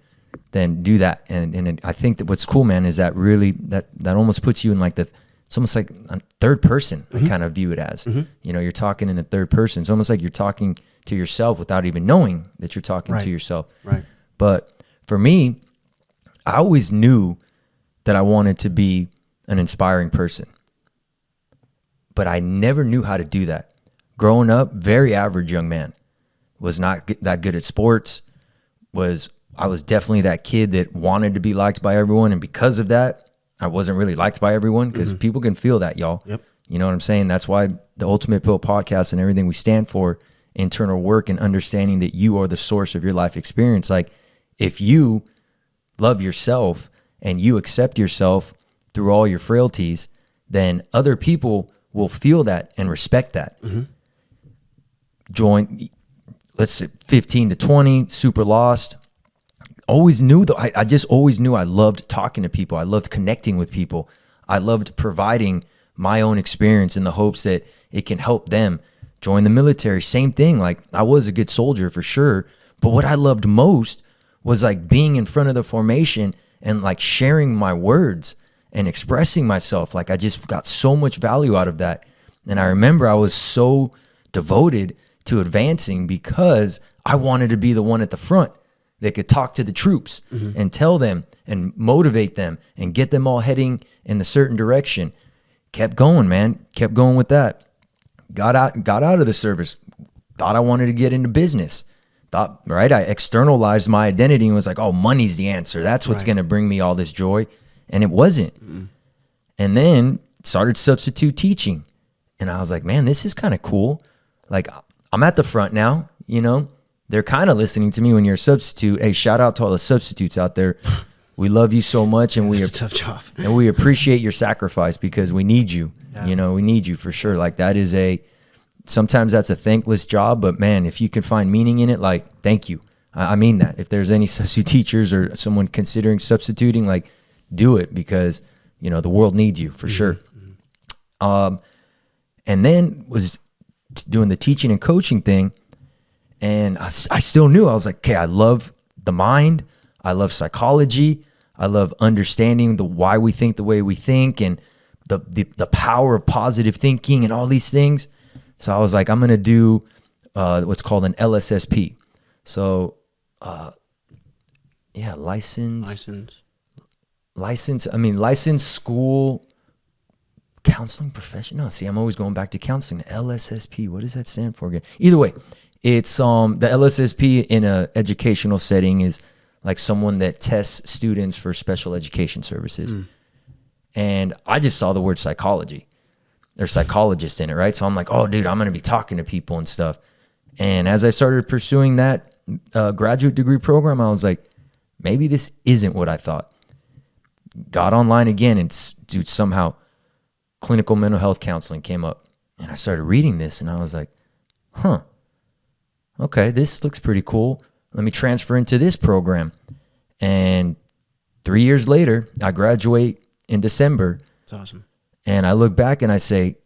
then do that. And I think that what's cool, man, is that really that almost puts you in like it's almost like a third person. I kind of view it as, you know, you're talking in the third person. It's almost like you're talking to yourself without even knowing that you're talking to yourself. Right. But for me, I always knew that I wanted to be an inspiring person, but I never knew how to do that. Growing up, very average young man, was not that good at sports, I was definitely that kid that wanted to be liked by everyone. And because of that, I wasn't really liked by everyone, because people can feel that, y'all. Yep. You know what I'm saying? That's why the Ultimate Pill podcast and everything we stand for, internal work and understanding that you are the source of your life experience. Like, if you love yourself and you accept yourself through all your frailties, then other people will feel that and respect that. Join, let's say 15 to 20, super lost. Always knew though, I just always knew I loved talking to people. I loved connecting with people. I loved providing my own experience in the hopes that it can help them join the military. Same thing. Like, I was a good soldier for sure, but what I loved most was like being in front of the formation and like sharing my words and expressing myself. Like, I just got so much value out of that. And I remember I was so devoted to advancing because I wanted to be the one at the front that could talk to the troops and tell them and motivate them and get them all heading in a certain direction. Kept going, man. Kept going with that. Got out of the service. Thought I wanted to get into business. Right? I externalized my identity and was like, oh, money's the answer. That's what's going to bring me all this joy. And it wasn't. And then started substitute teaching. And I was like, man, this is kind of cool. Like, I'm at the front now, you know. They're kind of listening to me when you're a substitute. Hey, shout out to all the substitutes out there. We love you so much, and it's a tough job. And we appreciate your sacrifice because we need you. Yeah. You know, we need you for sure. Like, that is sometimes that's a thankless job, but man, if you can find meaning in it, like, thank you. I mean that. If there's any substitute teachers or someone considering substituting, like, do it because, you know, the world needs you for sure. And then was doing the teaching and coaching thing. And I still knew, I was like, okay, I love the mind. I love psychology. I love understanding why we think the way we think and the power of positive thinking and all these things. So I was like, I'm going to do what's called an LSSP. So, licensed school counseling profession. No, see, I'm always going back to counseling. LSSP. What does that stand for again? Either way, it's the LSSP in a educational setting is like someone that tests students for special education services. And I just saw the word psychology. There's psychologist in it, right? So I'm like, oh, dude, I'm going to be talking to people and stuff. And as I started pursuing that graduate degree program, I was like, maybe this isn't what I thought. Got online again, and dude, somehow clinical mental health counseling came up. And I started reading this, and I was like, okay, this looks pretty cool. Let me transfer into this program. And 3 years later, I graduate in December. That's awesome. And I look back and I say,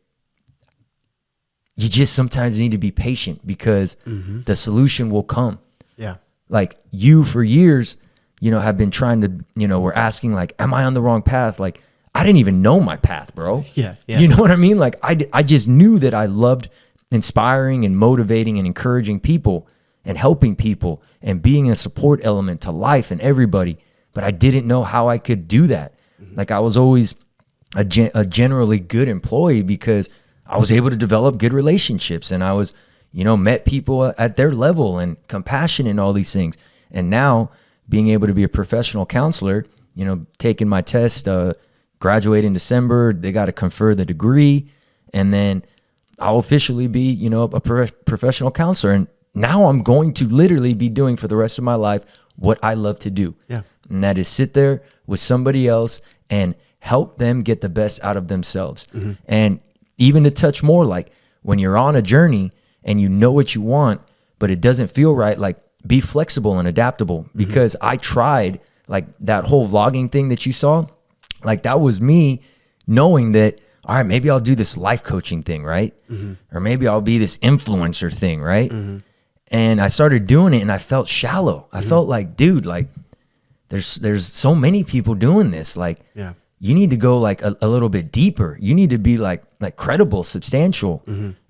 you just sometimes need to be patient because the solution will come. Yeah. Like, you for years, you know, have been trying to, you know, we're asking like, am I on the wrong path? Like, I didn't even know my path, bro. Yeah. You know what I mean? Like, I just knew that I loved inspiring and motivating and encouraging people and helping people and being a support element to life and everybody. But I didn't know how I could do that. Like, I was always a generally good employee because I was able to develop good relationships and I was, you know, met people at their level and compassion and all these things. And now being able to be a professional counselor, you know, taking my test, graduate in December, they got to confer the degree, and then I'll officially be, you know, a professional counselor. And now I'm going to literally be doing for the rest of my life what I love to do. Yeah. And that is sit there with somebody else and help them get the best out of themselves. And even to touch more, like when you're on a journey and you know what you want, but it doesn't feel right, like be flexible and adaptable. Because I tried like that whole vlogging thing that you saw, like that was me knowing that, all right, maybe I'll do this life coaching thing, right? Or maybe I'll be this influencer thing, right? And I started doing it and I felt shallow. I felt like, dude, like there's so many people doing this. Like, you need to go like a little bit deeper. You need to be like credible, substantial.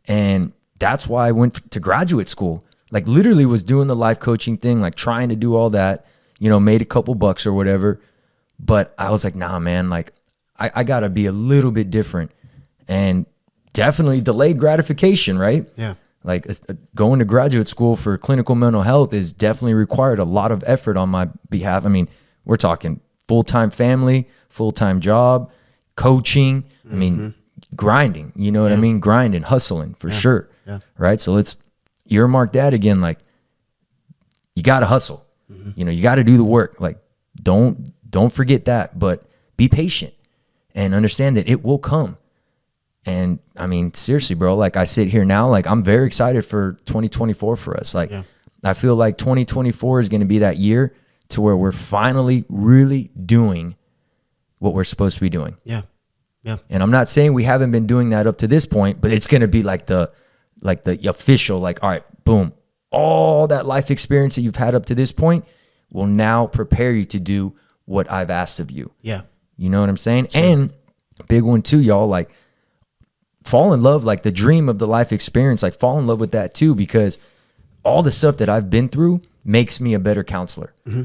And that's why I went to graduate school. Like, literally was doing the life coaching thing, like trying to do all that, you know, made a couple bucks or whatever. But I was like, nah, man, like I gotta be a little bit different, and definitely delayed gratification, right? Yeah. Like going to graduate school for clinical mental health is definitely required a lot of effort on my behalf. I mean, we're talking full-time family, full-time job, coaching. I mean, grinding, you know what I mean? Grinding, hustling for sure. Yeah. Right. So let's earmark that again. Like, you got to hustle, you know, you got to do the work. Like, don't forget that, but be patient and understand that it will come. And I mean, seriously, bro, like I sit here now, like I'm very excited for 2024 for us. Like, I feel like 2024 is going to be that year to where we're finally really doing what we're supposed to be doing. Yeah. Yeah. And I'm not saying we haven't been doing that up to this point, but it's going to be like the official, like, all right, boom, all that life experience that you've had up to this point will now prepare you to do what I've asked of you. Yeah. You know what I'm saying? And big one too, y'all, like fall in love, like the dream of the life experience, like fall in love with that too, because all the stuff that I've been through makes me a better counselor. Mm-hmm.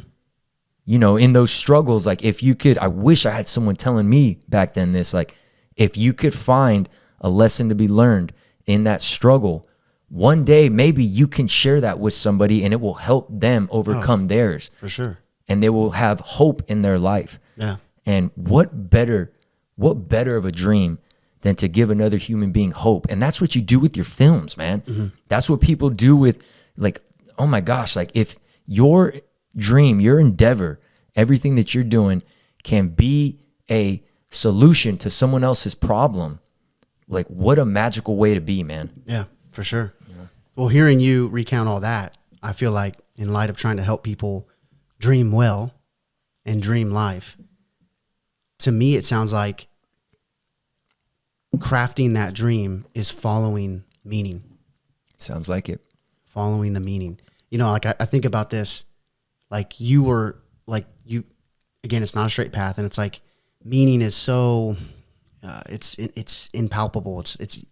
You know, in those struggles, like if you could, I wish I had someone telling me back then this, like if you could find a lesson to be learned in that struggle, one day maybe you can share that with somebody and it will help them overcome theirs. For sure. And they will have hope in their life. Yeah. And what better of a dream than to give another human being hope? And that's what you do with your films, man. Mm-hmm. That's what people do with, like, oh my gosh, like if your dream, your endeavor, everything that you're doing can be a solution to someone else's problem, like what a magical way to be, man. Yeah, for sure. Yeah. Well, hearing you recount all that, I feel like in light of trying to help people dream well and dream life, to me, it sounds like crafting that dream is following meaning. Sounds like it. Following the meaning. You know, like I think about this, like you were, like you, again, it's not a straight path, and it's like meaning is so, it's impalpable. It's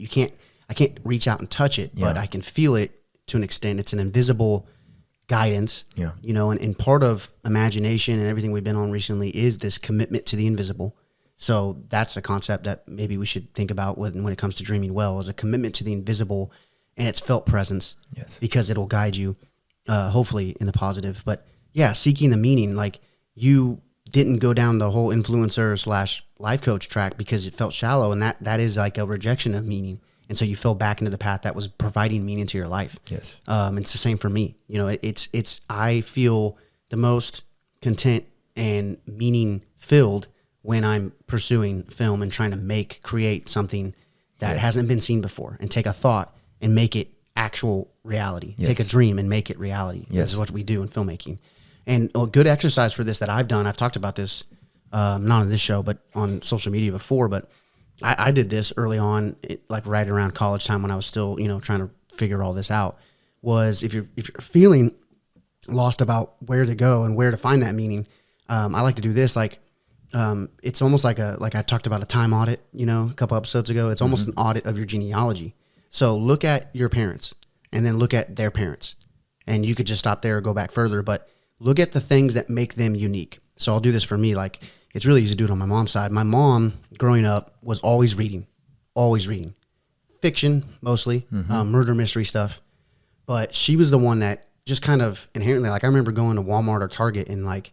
I can't reach out and touch it, but I can feel it to an extent. It's an invisible guidance, you know, and part of imagination and everything we've been on recently is this commitment to the invisible. So that's a concept that maybe we should think about when it comes to dreaming well, is a commitment to the invisible and its felt presence, because it'll guide you, hopefully in the positive. But yeah, seeking the meaning, like you didn't go down the whole influencer / life coach track because it felt shallow, and that is like a rejection of meaning. And so you fell back into the path that was providing meaning to your life. Yes. It's the same for me. You know, it's I feel the most content and meaning filled when I'm pursuing film and trying to create something that hasn't been seen before, and take a thought and make it actual reality. Yes. Take a dream and make it reality. Yes. This is what we do in filmmaking. And a good exercise for this that I've done, I've talked about this, not on this show, but on social media before, but I did this early on, like right around college time when I was still, you know, trying to figure all this out, was if you're feeling lost about where to go and where to find that meaning, I like to do this. Like, it's almost like I talked about a time audit, you know, a couple episodes ago. It's almost an audit of your genealogy. So look at your parents and then look at their parents, and you could just stop there or go back further, but look at the things that make them unique. So I'll do this for me. Like, it's really easy to do it on my mom's side. My mom, growing up, was always reading. Fiction, mostly, murder mystery stuff. But she was the one that just kind of inherently, like, I remember going to Walmart or Target and, like,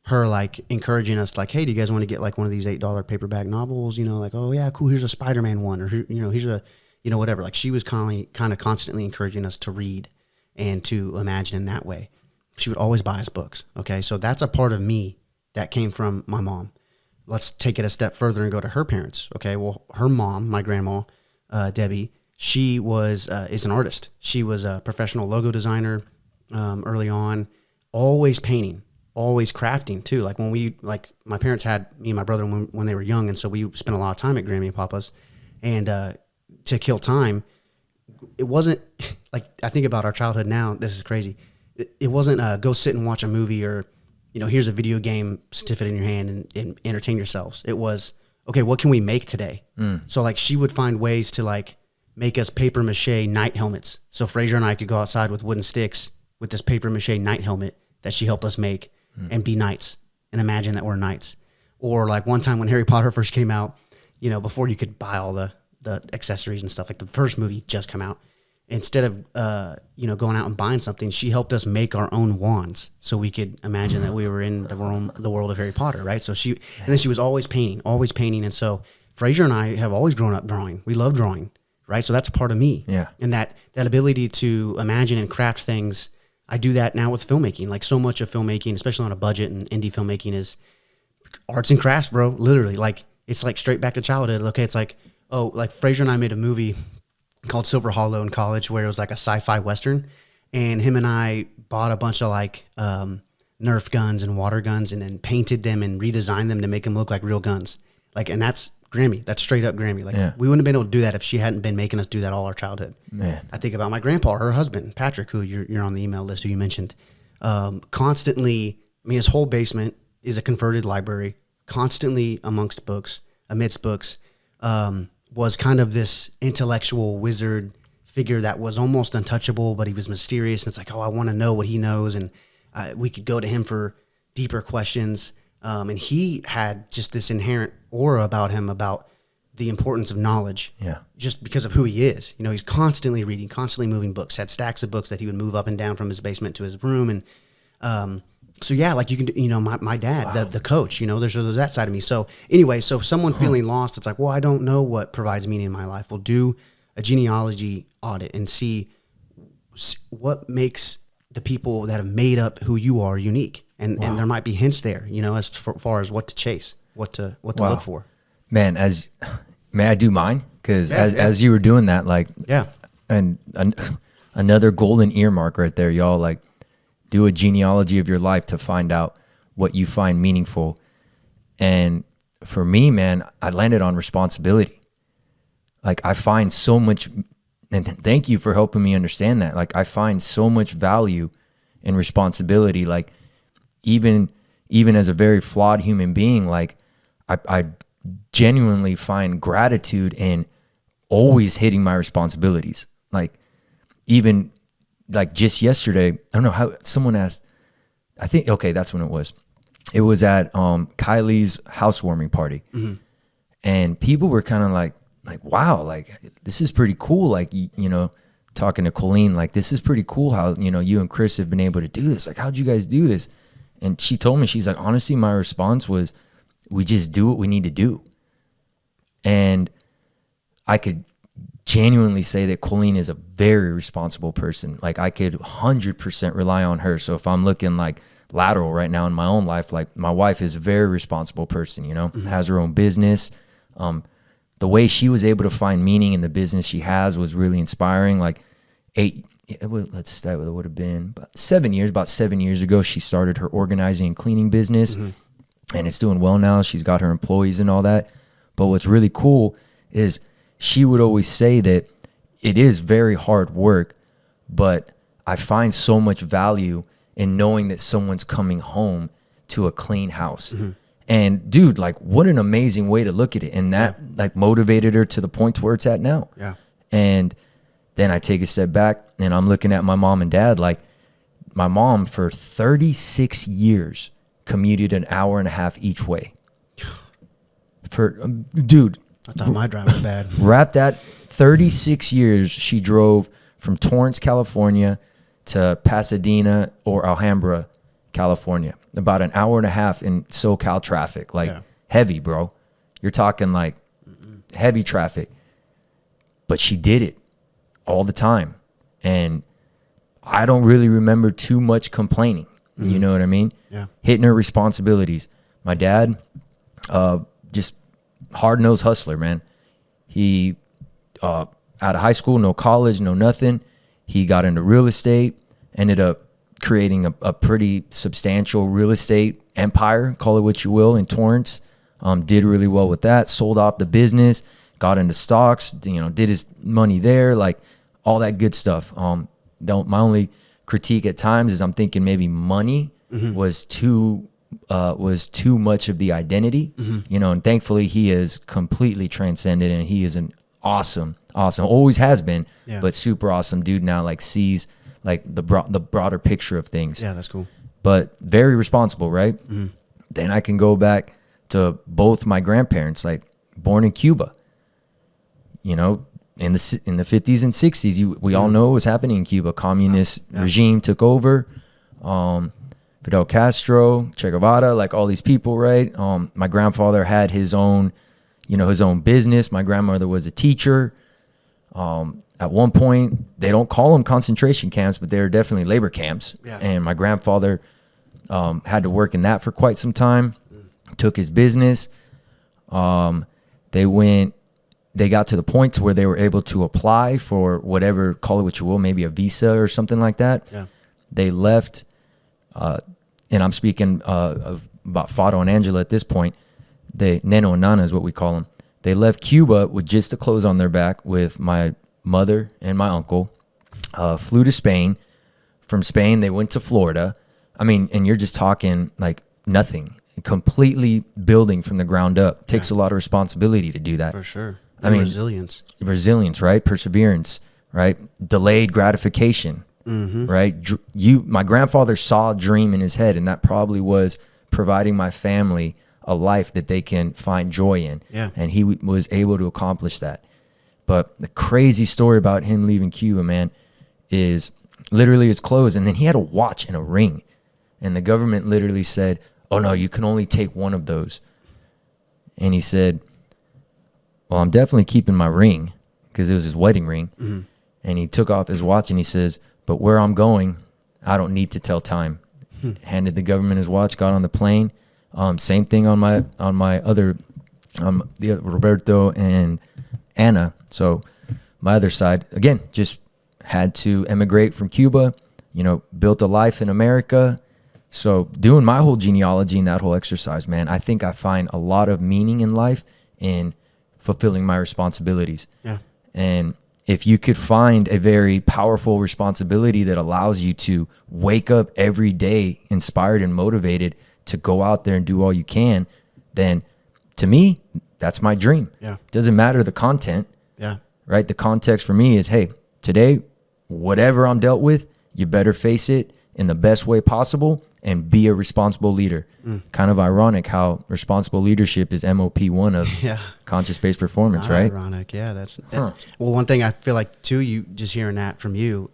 her, like, encouraging us, like, hey, do you guys want to get, like, one of these $8 paperback novels? You know, like, oh, yeah, cool, here's a Spider-Man one, or, you know, here's a, you know, whatever. Like, she was kind of constantly encouraging us to read and to imagine in that way. She would always buy us books, okay? So that's a part of me that came from my mom. Let's take it a step further and go to her parents, okay? Well, her mom, my grandma, Debbie, she is an artist. She was a professional logo designer early on, always painting, always crafting too. Like my parents had me and my brother when they were young, and so we spent a lot of time at Grammy and Papa's. And to kill time, it wasn't, like, I think about our childhood now, this is crazy. It wasn't go sit and watch a movie, or, you know, here's a video game, stiff it in your hand and entertain yourselves. It was, okay, what can we make today? So, like, she would find ways to, like, make us paper mache night helmets. So Fraser and I could go outside with wooden sticks with this paper mache night helmet that she helped us make and be knights and imagine that we're knights. Or, like, one time when Harry Potter first came out, you know, before you could buy all the accessories and stuff, like the first movie just come out. Instead of, you know, going out and buying something, she helped us make our own wands so we could imagine that we were in the world of Harry Potter, right? So and then she was always painting. And so Fraser and I have always grown up drawing. We love drawing, right? So that's a part of me. Yeah. And that ability to imagine and craft things, I do that now with filmmaking. Like, so much of filmmaking, especially on a budget and indie filmmaking, is arts and crafts, bro. Literally, like, it's like straight back to childhood. Okay, it's like, oh, like Fraser and I made a movie called Silver Hollow in college, where it was like a sci-fi Western, and him and I bought a bunch of, like, Nerf guns and water guns, and then painted them and redesigned them to make them look like real guns. Like, and that's Grammy. That's straight up Grammy. Like we wouldn't have been able to do that if she hadn't been making us do that all our childhood. Man, I think about my grandpa, her husband, Patrick, who you're on the email list, who you mentioned, constantly, I mean, his whole basement is a converted library, constantly amidst books, was kind of this intellectual wizard figure that was almost untouchable, but he was mysterious. And it's like, oh, I want to know what he knows. And we could go to him for deeper questions. And he had just this inherent aura about him, about the importance of knowledge. Yeah. Just because of who he is. You know, he's constantly reading, constantly moving books, had stacks of books that he would move up and down from his basement to his room. And so, yeah, like you can, you know, my dad, the coach, you know, there's that side of me. So anyway, so if someone feeling lost, it's like, well, I don't know what provides meaning in my life. We'll do a genealogy audit and see what makes the people that have made up who you are unique. And there might be hints there, you know, as far as what to chase, what to look for. Man, may I do mine? Because as you were doing that, like, and another golden earmark right there, y'all, like, do a genealogy of your life to find out what you find meaningful. And for me, man, I landed on responsibility. Like, I find so much, and thank you for helping me understand that. Like, I find so much value in responsibility. Like, even as a very flawed human being, like, I genuinely find gratitude in always hitting my responsibilities. Like, even like just yesterday, I don't know how someone asked, I think, okay, that's when it was. It was at Kylie's housewarming party. Mm-hmm. And people were kind of like, wow, like, this is pretty cool. Like, you know, talking to Colleen, like, this is pretty cool how, you know, you and Chris have been able to do this. Like, how'd you guys do this? And she told me, she's like, honestly, my response was, we just do what we need to do. And I could genuinely say that Colleen is a very responsible person. Like, I could 100% rely on her. So if I'm looking like lateral right now in my own life, like, my wife is a very responsible person, you know, has her own business. The way she was able to find meaning in the business she has was really inspiring. Like, it would have been about 7 years ago, she started her organizing and cleaning business, and it's doing well now. She's got her employees and all that. But what's really cool is she would always say that it is very hard work, but I find so much value in knowing that someone's coming home to a clean house. And dude, like, what an amazing way to look at it. And that like motivated her to the point to where it's at now. Yeah. And then I take a step back and I'm looking at my mom and dad. Like, my mom for 36 years commuted an hour and a half each way. Dude. I thought my drive was bad. Wrap that 36 years she drove from Torrance, California to Pasadena or Alhambra, California. About an hour and a half in SoCal traffic. Like, heavy, bro. You're talking like heavy traffic. But she did it all the time. And I don't really remember too much complaining. You know what I mean? Yeah. Hitting her responsibilities. My dad, just hard-nosed hustler, man. He, out of high school, no college, no nothing. He got into real estate, ended up creating a pretty substantial real estate empire, call it what you will, in Torrance. Did really well with that, sold off the business, got into stocks, you know, did his money there, like all that good stuff. My only critique at times is I'm thinking maybe money was too much of the identity, you know, and thankfully he is completely transcended and he is an awesome, always has been, but super awesome dude now, like sees like the broader picture of things. Yeah, that's cool. But very responsible, right? Then I can go back to both my grandparents, like born in Cuba, you know, in the 50s and 60s. We all know what was happening in Cuba. Communist regime took over. Fidel Castro, Che Guevara, like all these people, right? My grandfather had his own business. My grandmother was a teacher. At one point, they don't call them concentration camps, but they're definitely labor camps. Yeah. And my grandfather had to work in that for quite some time. Took his business. They got to the point to where they were able to apply for whatever, call it what you will, maybe a visa or something like that. Yeah. They left, and I'm speaking about Fado and Angela at this point. Neno and Nana is what we call them. They left Cuba with just the clothes on their back with my mother and my uncle, flew to Spain. From Spain, they went to Florida. I mean, and you're just talking like nothing, completely building from the ground up. Takes a lot of responsibility to do that. For sure. I mean, resilience, right? Perseverance, right? Delayed gratification, right? My grandfather saw a dream in his head, and that probably was providing my family a life that they can find joy in. Yeah. And he was able to accomplish that. But the crazy story about him leaving Cuba, man, is literally his clothes. And then he had a watch and a ring. And the government literally said, oh, no, you can only take one of those. And he said, well, I'm definitely keeping my ring, because it was his wedding ring. Mm-hmm. And he took off his watch and he says, but where I'm going, I don't need to tell time. Handed the government his watch, got on the plane. Same thing on my other, the Roberto and Anna. So my other side, again, just had to emigrate from Cuba, built a life in America. So doing my whole genealogy and that whole exercise, man, I think I find a lot of meaning in life in fulfilling my responsibilities. Yeah. And if you could find a very powerful responsibility that allows you to wake up every day inspired and motivated to go out there and do all you can, then to me, that's my dream. Yeah. It doesn't matter the content. Yeah. Right? The context for me is, hey, today, whatever I'm dealt with, you better face it in the best way possible and be a responsible leader. Kind of ironic how responsible leadership is MOP1 of conscious-based performance, right? Ironic, yeah. Well, one thing I feel like, too, you just hearing that from you,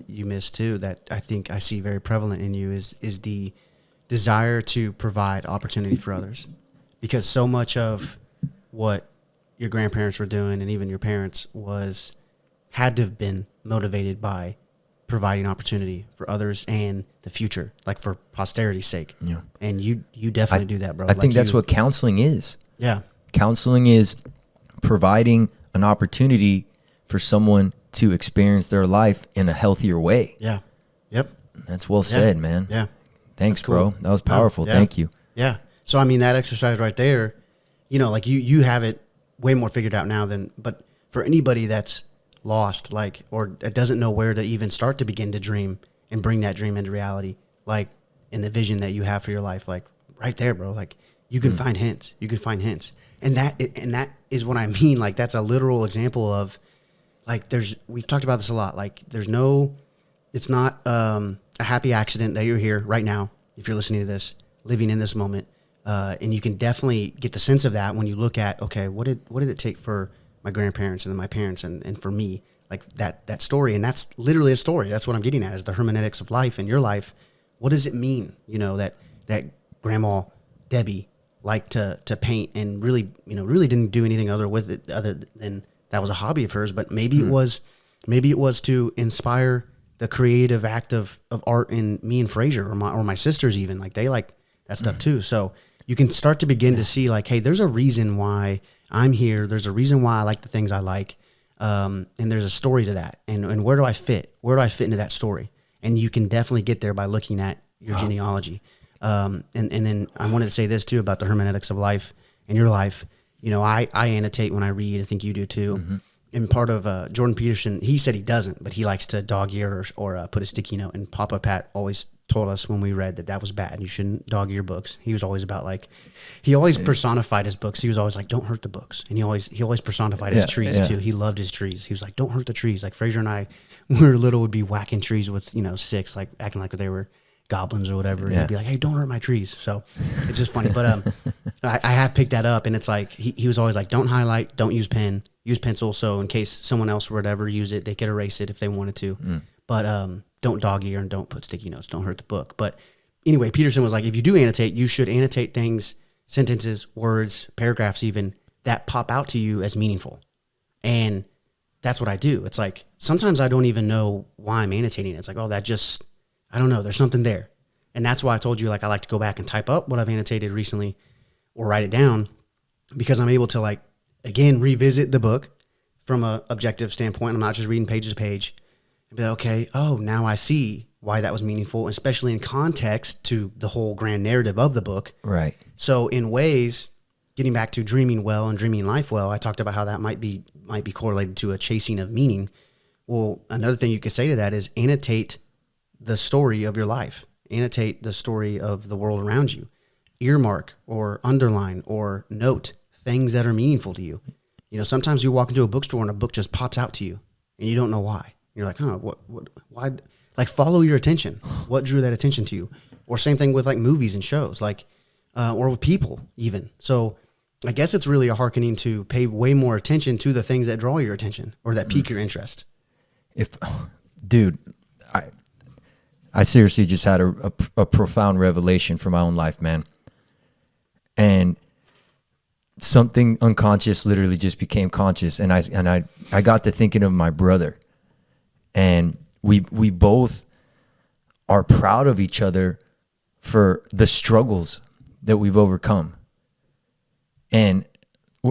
you missed, too, that I think I see very prevalent in you is the desire to provide opportunity for others. Because so much of what your grandparents were doing and even your parents had to have been motivated by providing opportunity for others and the future, like for posterity's sake. Yeah. And you definitely do that, bro. I think that's what counseling is. Yeah. Counseling is providing an opportunity for someone to experience their life in a healthier way. Yeah. Yep. That's well said, man. Yeah. Thanks, cool, bro. That was powerful. Yeah. Thank you. Yeah. So, I mean, that exercise right there, like you have it way more figured out now but for anybody that's lost, or doesn't know where to even start to begin to dream and bring that dream into reality, in the vision that you have for your life, right there, bro, you can find hints. You can find hints. And that is what I mean. That's a literal example of, we've talked about this a lot. It's not a happy accident that you're here right now, if you're listening to this, living in this moment. And you can definitely get the sense of that when you look at, okay, what did it take for my grandparents and then my parents and for me, that story. And that's literally a story. That's what I'm getting at, is the hermeneutics of life and your life. What does it mean, that Grandma Debbie liked to paint and really didn't do anything other than that was a hobby of hers, but maybe it was to inspire the creative act of art in me and Fraser or my sisters even. They like that stuff too. So you can start to begin to see hey, there's a reason why I'm here. There's a reason why I like the things I like. And there's a story to that. And where do I fit? Where do I fit into that story? And you can definitely get there by looking at your genealogy. And then I wanted to say this too about the hermeneutics of life and your life. I annotate when I read. I think you do too. Mm-hmm. And part of Jordan Peterson, he said he doesn't, but he likes to dog ear or put a sticky note. And Papa Pat always told us when we read that was bad. You shouldn't dog ear books. He was always about he always personified his books. He was always don't hurt the books. And he always personified his trees too. He loved his trees. He was don't hurt the trees. Fraser and I, when we were little, would be whacking trees with, sticks, acting like they were goblins or whatever. And he'd be hey, don't hurt my trees. So it's just funny. But I have picked that up, and it's he was always don't highlight, don't use pen, use pencil. So in case someone else would ever use it, they could erase it if they wanted to. But don't dog ear and don't put sticky notes. Don't hurt the book. But anyway, Peterson was if you do annotate, you should annotate things, sentences, words, paragraphs even, that pop out to you as meaningful. And that's what I do. It's sometimes I don't even know why I'm annotating it. It's I don't know. There's something there. And that's why I told you, I like to go back and type up what I've annotated recently or write it down, because I'm able to again, revisit the book from a objective standpoint. I'm not just reading page to page and be okay, oh, now I see why that was meaningful, especially in context to the whole grand narrative of the book. Right. So in ways, getting back to dreaming well and dreaming life well, I talked about how that might be correlated to a chasing of meaning. Well, another thing you could say to that is annotate the story of your life, annotate the story of the world around you, earmark or underline or note things that are meaningful to you. You know, sometimes you walk into a bookstore and a book just pops out to you and you don't know why. You're like, why? Like, follow your attention. What drew that attention to you? Or same thing with like movies and shows, like, or with people even. So I guess it's really a hearkening to pay way more attention to the things that draw your attention or that pique your interest. Dude, I seriously just had a profound revelation for my own life, man. And something unconscious literally just became conscious. And I got to thinking of my brother, and we both are proud of each other for the struggles that we've overcome. And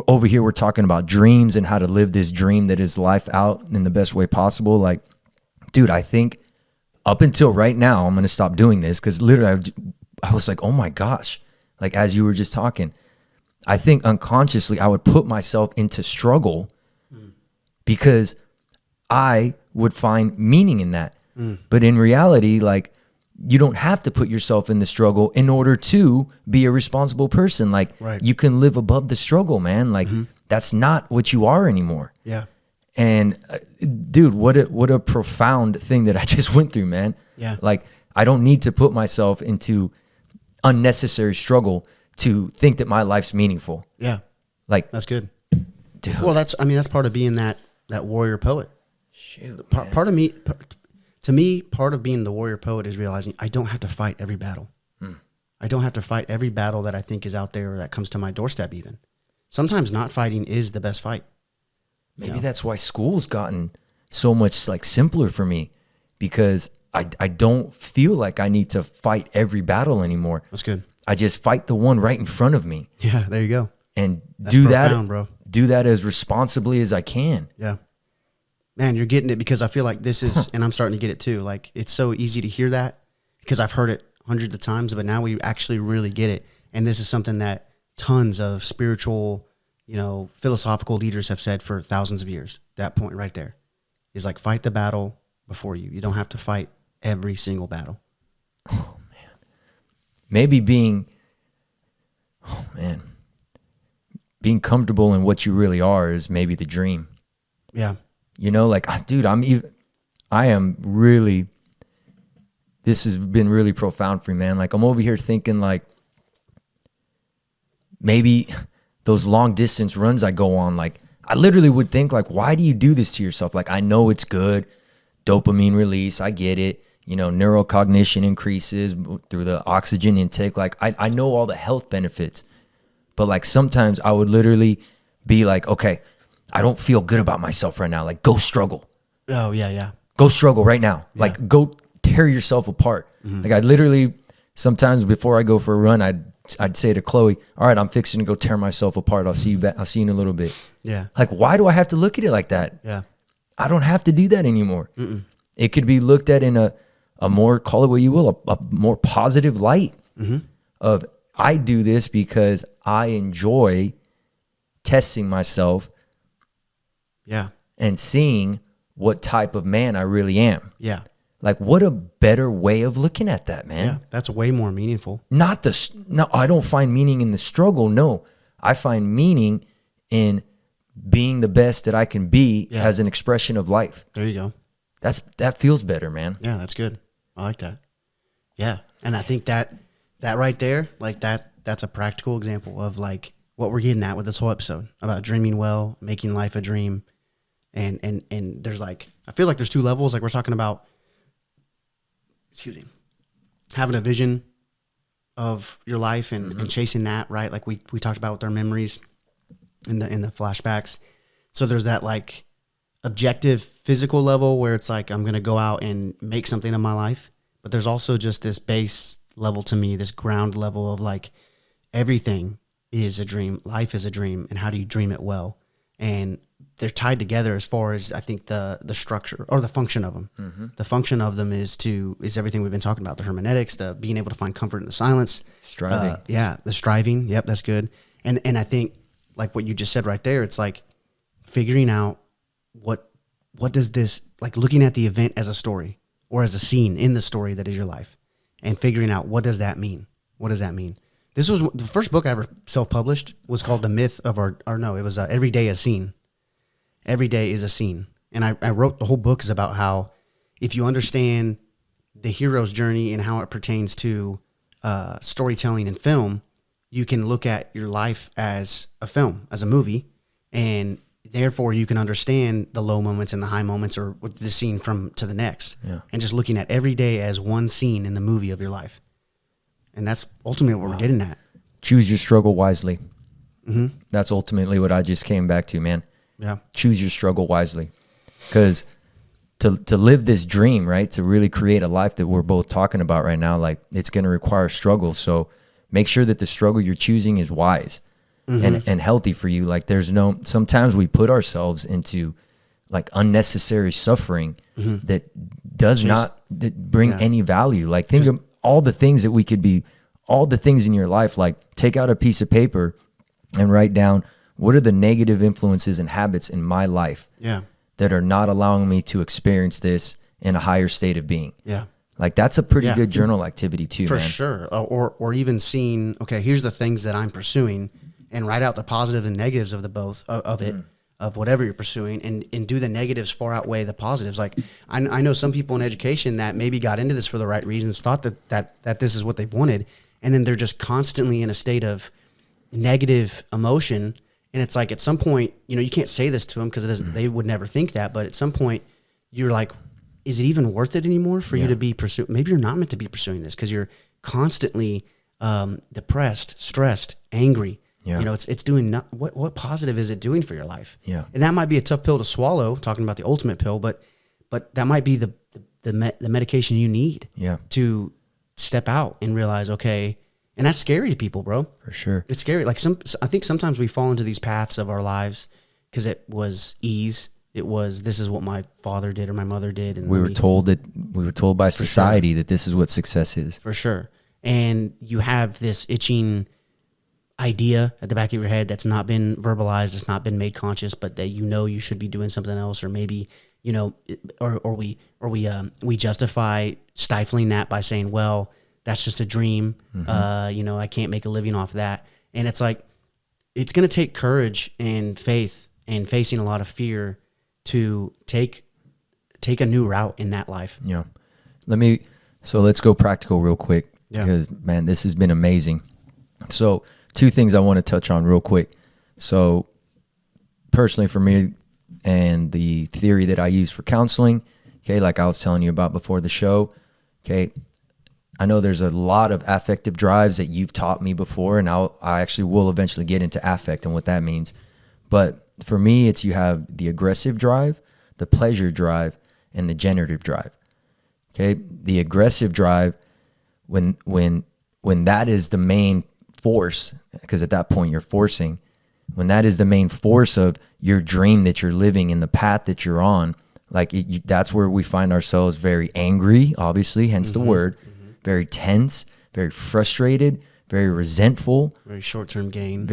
over here, we're talking about dreams and how to live this dream that is life out in the best way possible. Like, dude, I think up until right now, I'm going to stop doing this because literally I was like, oh my gosh. Like, as you were just talking, I think unconsciously I would put myself into struggle because I would find meaning in that. But in reality, like, you don't have to put yourself in the struggle in order to be a responsible person. Like, right. You can live above the struggle, man. Like, that's not what you are anymore. Yeah. And dude, what a profound thing that I just went through, man. Yeah. Like, I don't need to put myself into unnecessary struggle to think that my life's meaningful. Yeah. Like, that's good. Dude. Well, that's part of being that warrior poet. Shoot, part of me, to me, part of being the warrior poet is realizing I don't have to fight every battle. I don't have to fight every battle that I think is out there or that comes to my doorstep even. Sometimes not fighting is the best fight. Maybe that's why school's gotten so much like simpler for me, because I don't feel like I need to fight every battle anymore. That's good. I just fight the one right in front of me. Yeah, there you go. And that's profound, bro. Do that as responsibly as I can. Yeah. Man, you're getting it, because I feel like this is, and I'm starting to get it too. Like, it's so easy to hear that because I've heard it hundreds of times, but now we actually really get it. And this is something that tons of spiritual, philosophical leaders have said for thousands of years. That point right there is like, fight the battle before you. You don't have to fight every single battle. Oh, man. Maybe being comfortable in what you really are is maybe the dream. Yeah. Like, dude, I am really, this has been really profound for me, man. Like, I'm over here thinking like, maybe those long distance runs I go on, like, I literally would think like, why do you do this to yourself? Like, I know it's good. Dopamine release. I get it. Neurocognition increases through the oxygen intake. Like, I know all the health benefits, but like, sometimes I would literally be like, okay, I don't feel good about myself right now. Like, go struggle. Oh yeah. Yeah. Go struggle right now. Yeah. Like, go tear yourself apart. Like, I literally, sometimes before I go for a run, I'd say to Chloe, all right, I'm fixing to go tear myself apart. I'll see you back. I'll see you in a little bit. Yeah. Like, why do I have to look at it like that? Yeah. I don't have to do that anymore. It could be looked at in a more, call it what you will, a more positive light of, I do this because I enjoy testing myself. Yeah. And seeing what type of man I really am. Yeah. Like, what a better way of looking at that, man. Yeah. That's way more meaningful. No, I don't find meaning in the struggle. No, I find meaning in being the best that I can be as an expression of life. There you go. That feels better, man. Yeah, that's good. I like that. Yeah. And I think that right there, like that's a practical example of like what we're getting at with this whole episode about dreaming well, making life a dream. And there's like, I feel like there's two levels. Like, we're talking about, having a vision of your life and chasing that, right? Like we talked about with our memories in the flashbacks. So there's that like objective physical level where it's like, I'm going to go out and make something of my life. But there's also just this base level to me, this ground level of like, everything is a dream. Life is a dream. And how do you dream it well? And they're tied together as far as, I think, the structure or the function of them. The function of them is everything we've been talking about, the hermeneutics, the being able to find comfort in the silence. Striving. The striving. Yep, that's good. And I think like what you just said right there, it's like figuring out what does this, like looking at the event as a story or as a scene in the story that is your life, and figuring out what does that mean? What does that mean? This was the first book I ever self-published, was called The Myth of Our, or no, it was Every Day a Scene. Every day is a scene. And I wrote, the whole book is about how if you understand the hero's journey and how it pertains to storytelling and film, you can look at your life as a film, as a movie, and therefore you can understand the low moments and the high moments, or the scene from to the next. Yeah. And just looking at every day as one scene in the movie of your life. And that's ultimately what we're getting at. Choose your struggle wisely. Mm-hmm. That's ultimately what I just came back to, man. Yeah. Choose your struggle wisely. Because to live this dream, right, to really create a life that we're both talking about right now, like it's going to require struggle. So make sure that the struggle you're choosing is wise and healthy for you. Like sometimes we put ourselves into like unnecessary suffering that does not bring any value. Like think of all the things that we could be, all the things in your life, like take out a piece of paper and write down, what are the negative influences and habits in my life that are not allowing me to experience this in a higher state of being? Yeah. Like that's a pretty good journal activity too, for man. sure. Or even seeing, okay, here's the things that I'm pursuing, and write out the positive and negatives of the both of it, of whatever you're pursuing, and do the negatives far outweigh the positives. Like I know some people in education that maybe got into this for the right reasons, thought that this is what they've wanted, and then they're just constantly in a state of negative emotion. And it's like at some point, you can't say this to them because they would never think that, but at some point you're like, is it even worth it anymore for you to be pursuing? Maybe you're not meant to be pursuing this because you're constantly depressed, stressed, angry. Yeah. It's doing what positive is it doing for your life? Yeah. And that might be a tough pill to swallow, talking about the ultimate pill, but that might be the medication you need to step out and realize, okay, and that's scary to people, bro. For sure. It's scary. Like I think sometimes we fall into these paths of our lives because it was ease. It was, this is what my father did or my mother did. And we were told by society that this is what success is. For sure. And you have this itching idea at the back of your head that's not been verbalized, it's not been made conscious, but that you should be doing something else, or maybe, or we justify stifling that by saying, well, that's just a dream. I can't make a living off that. And it's like, it's going to take courage and faith and facing a lot of fear to take a new route in that life. Yeah. Let's go practical real quick because man, this has been amazing. So 2 things I want to touch on real quick. So personally for me and the theory that I use for counseling, okay, like I was telling you about before the show, okay, I know there's a lot of affective drives that you've taught me before, and I actually will eventually get into affect and what that means. But for me, it's you have the aggressive drive, the pleasure drive, and the generative drive. Okay, the aggressive drive, when that is the main force, because at that point you're forcing, when that is the main force of your dream that you're living and the path that you're on, like that's where we find ourselves very angry, obviously, hence the word. Very tense, very frustrated, very resentful. Very short-term gain.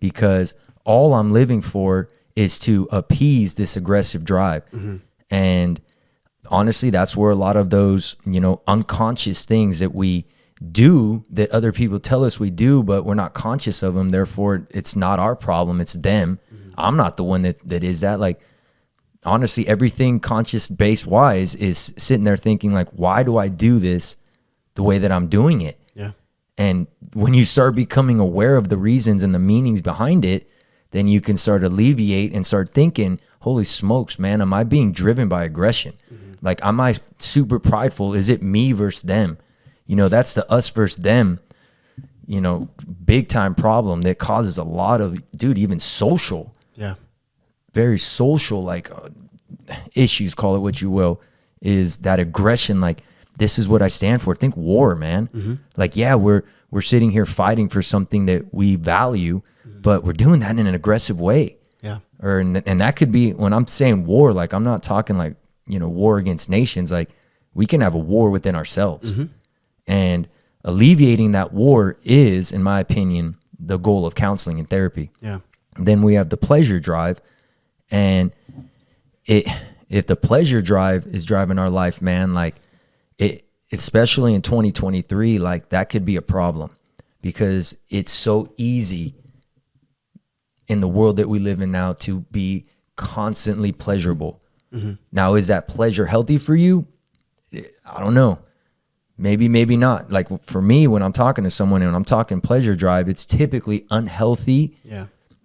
Because all I'm living for is to appease this aggressive drive. And honestly, that's where a lot of those, unconscious things that we do that other people tell us we do, but we're not conscious of them. Therefore, it's not our problem. It's them. I'm not the one that is that. Like, honestly, everything conscious base wise is sitting there thinking like, why do I do this the way that I'm doing it? Yeah. And when you start becoming aware of the reasons and the meanings behind it, then you can start alleviate and start thinking, holy smokes, man, am I being driven by aggression? Like, am I super prideful? Is it me versus them? That's the us versus them, big time problem that causes a lot of, even social. Yeah. Very social, like issues, call it what you will, is that aggression. Like, this is what I stand for. Think war, man. Like, yeah, we're sitting here fighting for something that we value, but we're doing that in an aggressive way. Yeah. And that could be, when I'm saying war, like, I'm not talking like, war against nations. Like, we can have a war within ourselves. And alleviating that war is, in my opinion, the goal of counseling and therapy. Yeah. Then we have the pleasure drive, and if the pleasure drive is driving our life, man, like especially in 2023, like that could be a problem, because it's so easy in the world that we live in now to be constantly pleasurable. Mm-hmm. Now, is that pleasure healthy for you? I don't know. Maybe not. Like for me, when I'm talking to someone and I'm talking pleasure drive, it's typically unhealthy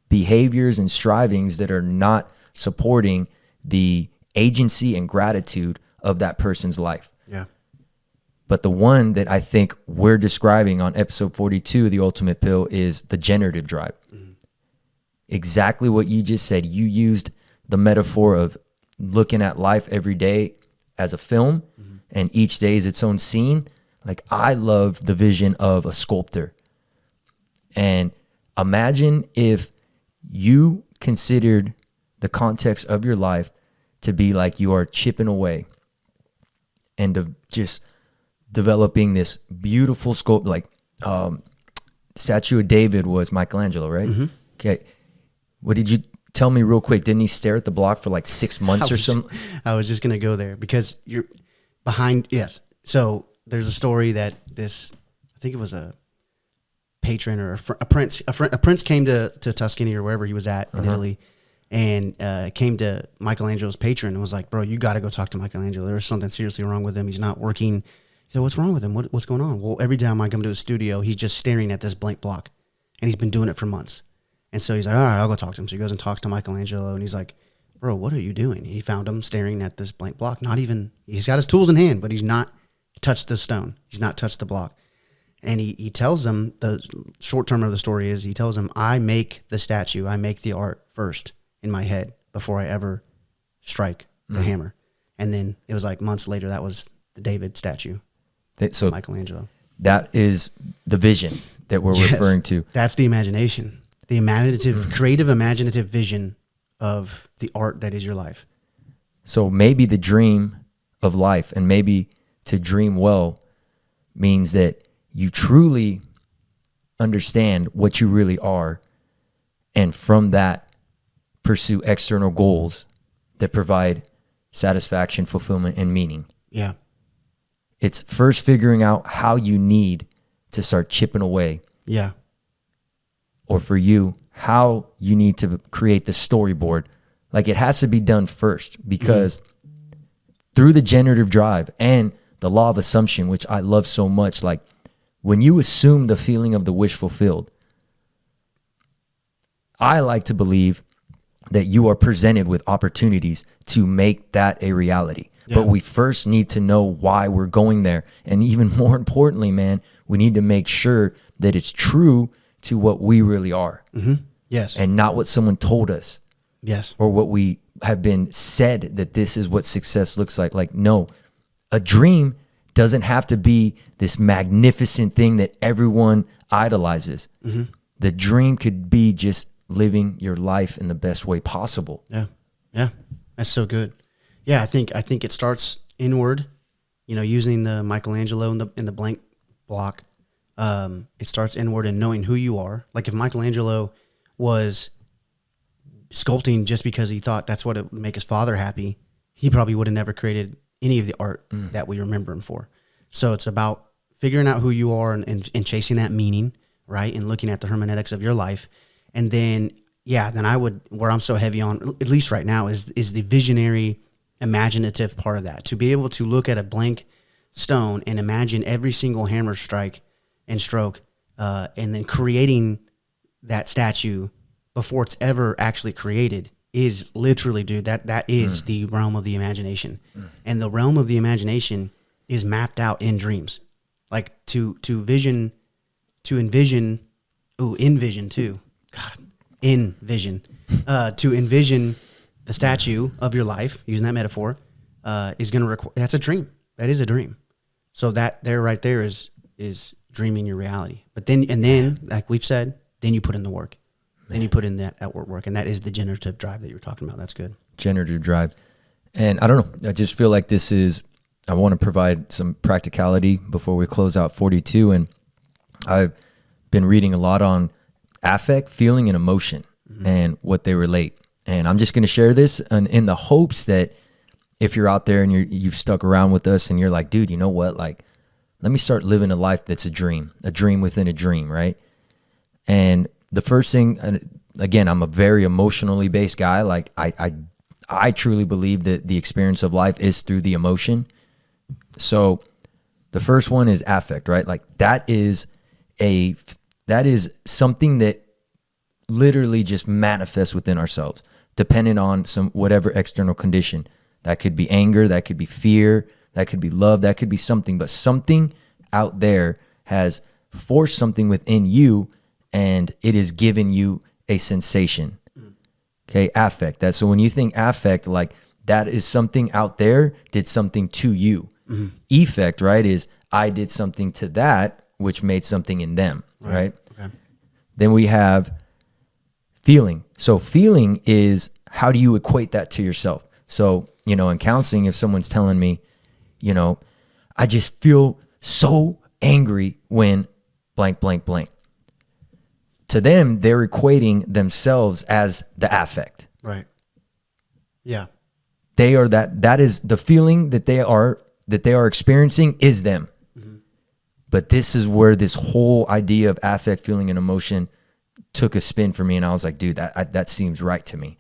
behaviors and strivings that are not supporting the agency and gratitude of that person's life. Yeah. But the one that I think we're describing on episode 42 of The Ultimate Pill is the generative drive. Mm-hmm. Exactly what you just said. You used the metaphor of looking at life every day as a film, mm-hmm. and each day is its own scene. Like, I love the vision of a sculptor. And imagine if you considered the context of your life to be like you are chipping away and just developing this beautiful sculpt, like statue of David was Michelangelo, right? Mm-hmm. Okay. What did you tell me real quick? Didn't he stare at the block for like 6 months or something? I was just going to go there because you're behind. Yes. So there's a story that I think it was a patron or a prince came to Tuscany or wherever he was at in Italy, and came to Michelangelo's patron and was like, bro, you got to go talk to Michelangelo. There's something seriously wrong with him. He's not working. He said, what's wrong with him? What's going on? Well, every time I come to his studio, he's just staring at this blank block, and he's been doing it for months. And so he's like, all right, I'll go talk to him. So he goes and talks to Michelangelo, and he's like, bro, what are you doing? He found him staring at this blank block. He's got his tools in hand, but he's not touched the stone. He's not touched the block. And he tells him, the short term of the story is, he tells him, I make the statue, I make the art first in my head before I ever strike the hammer. And then it was like months later, that was the David statue. So Michelangelo. That is the vision that we're referring to. That's the imagination, the creative imaginative vision of the art that is your life. So maybe the dream of life, and maybe to dream well, means that you truly understand what you really are, and from that pursue external goals that provide satisfaction, fulfillment, and meaning. Yeah. It's first figuring out how you need to start chipping away. Yeah. Or for you, how you need to create the storyboard. Like, it has to be done first, because through the generative drive and the law of assumption, which I love so much, like when you assume the feeling of the wish fulfilled, I like to believe that you are presented with opportunities to make that a reality. Yeah. But we first need to know why we're going there. And even more importantly, man, we need to make sure that it's true to what we really are. Mm-hmm. Yes. And not what someone told us. Yes. Or what we have been said that this is what success looks like. Like, no, a dream doesn't have to be this magnificent thing that everyone idolizes. Mm-hmm. The dream could be just living your life in the best way possible. Yeah. Yeah. That's so good. Yeah. I think it starts inward, using the Michelangelo in the blank block. It starts inward and knowing who you are. Like, if Michelangelo was sculpting just because he thought that's what it would make his father happy, he probably would have never created any of the art that we remember him for. So it's about figuring out who you are and chasing that meaning, right? And looking at the hermeneutics of your life. And then, where I'm so heavy on, at least right now, is the visionary, imaginative part of that. To be able to look at a blank stone and imagine every single hammer strike and stroke, and then creating that statue before it's ever actually created is literally, dude, that is the realm of the imagination. And the realm of the imagination is mapped out in dreams. Like to envision too. God, envision. To envision the statue of your life, using that metaphor, is going to require, that's a dream. That is a dream. So that there, right there is dreaming your reality. But then, like we've said, then you put in the work. Then you put in that outward work, and that is the generative drive that you were talking about. That's good. Generative drive. And I don't know, I just feel like I want to provide some practicality before we close out 42. And I've been reading a lot on affect, feeling, and emotion, and what they relate. And I'm just going to share this in the hopes that if you're out there and you've stuck around with us and you're like, dude, you know what? Like, let me start living a life that's a dream within a dream, right? And the first thing, again, I'm a very emotionally based guy. Like I truly believe that the experience of life is through the emotion. So the first one is affect, right? Like that is something that literally just manifests within ourselves, depending on some whatever external condition. That could be anger, that could be fear, that could be love, that could be something, but something out there has forced something within you and it has given you a sensation. Okay, affect. So when you think affect, like that is something out there did something to you. Effect, right, is I did something to that, which made something in them, right? Okay. Then we have feeling. So feeling is, how do you equate that to yourself? So, you know, in counseling, if someone's telling me, you know, I just feel so angry when blank, blank, blank. To them, they're equating themselves as the affect. Right. Yeah. They are that is the feeling that they are experiencing is them. But this is where this whole idea of affect, feeling, and emotion took a spin for me. And I was like, dude, that seems right to me.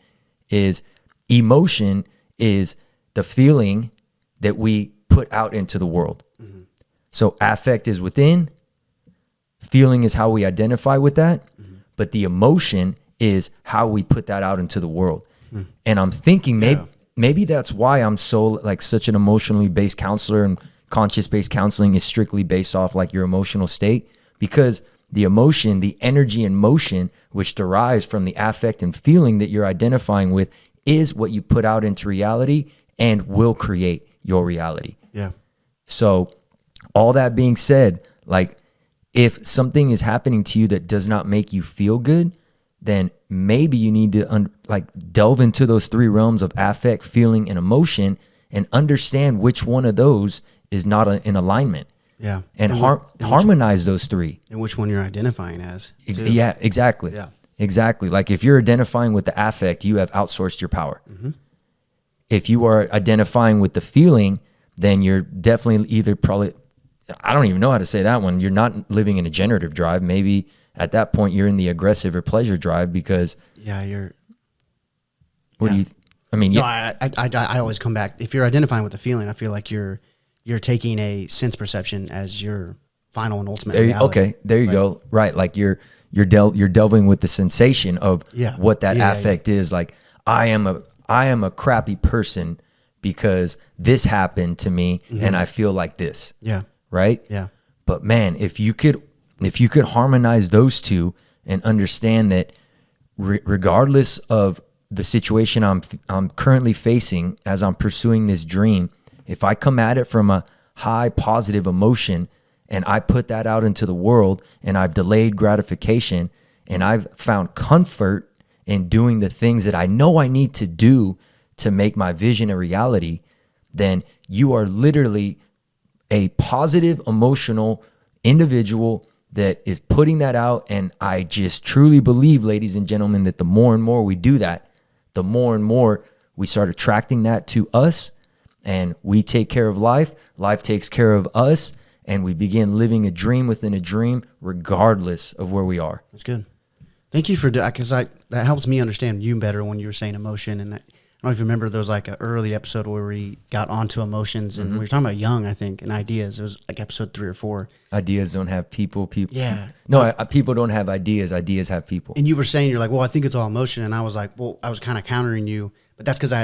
Is emotion is the feeling that we put out into the world. So affect is within, feeling is how we identify with that, but the emotion is how we put that out into the world. And I'm thinking maybe that's why I'm so like such an emotionally based counselor, and conscious based counseling is strictly based off like your emotional state, because the emotion, the energy and motion, which derives from the affect and feeling that you're identifying with, is what you put out into reality and will create your reality. Yeah. So all that being said, like if something is happening to you that does not make you feel good, then maybe you need to delve into those three realms of affect, feeling, and emotion and understand which one of those is not in alignment. Yeah. And harmonize those three. And which one you're identifying as. Yeah, exactly. Yeah. Exactly. Like if you're identifying with the affect, you have outsourced your power. If you are identifying with the feeling, then you're definitely either probably, I don't even know how to say that one. You're not living in a generative drive. Maybe at that point you're in the aggressive or pleasure drive because. Yeah, you're. What do you? I mean, no, I always come back. If you're identifying with the feeling, I feel like you're taking a sense perception as your final and ultimate reality. Okay, there you go. Right, like you're delving with the sensation of what that affect is. Like I am a crappy person because this happened to me and I feel like this. Yeah. Right? Yeah. But man, if you could harmonize those two and understand that regardless of the situation I'm currently facing as I'm pursuing this dream, if I come at it from a high positive emotion and I put that out into the world and I've delayed gratification and I've found comfort in doing the things that I know I need to do to make my vision a reality, then you are literally a positive emotional individual that is putting that out. And I just truly believe, ladies and gentlemen, that the more and more we do that, the more and more we start attracting that to us, and we take care of life. Life takes care of us, and we begin living a dream within a dream, regardless of where we are. That's good. Thank you for that, because that helps me understand you better when you were saying emotion. And I don't know if you remember, there was like an early episode where we got onto emotions, and we were talking about young, I think, and ideas. It was like episode 3 or 4. Ideas don't have people. Yeah. No, people don't have ideas. Ideas have people. And you were saying, you're like, well, I think it's all emotion. And I was like, well, I was kind of countering you, but that's because I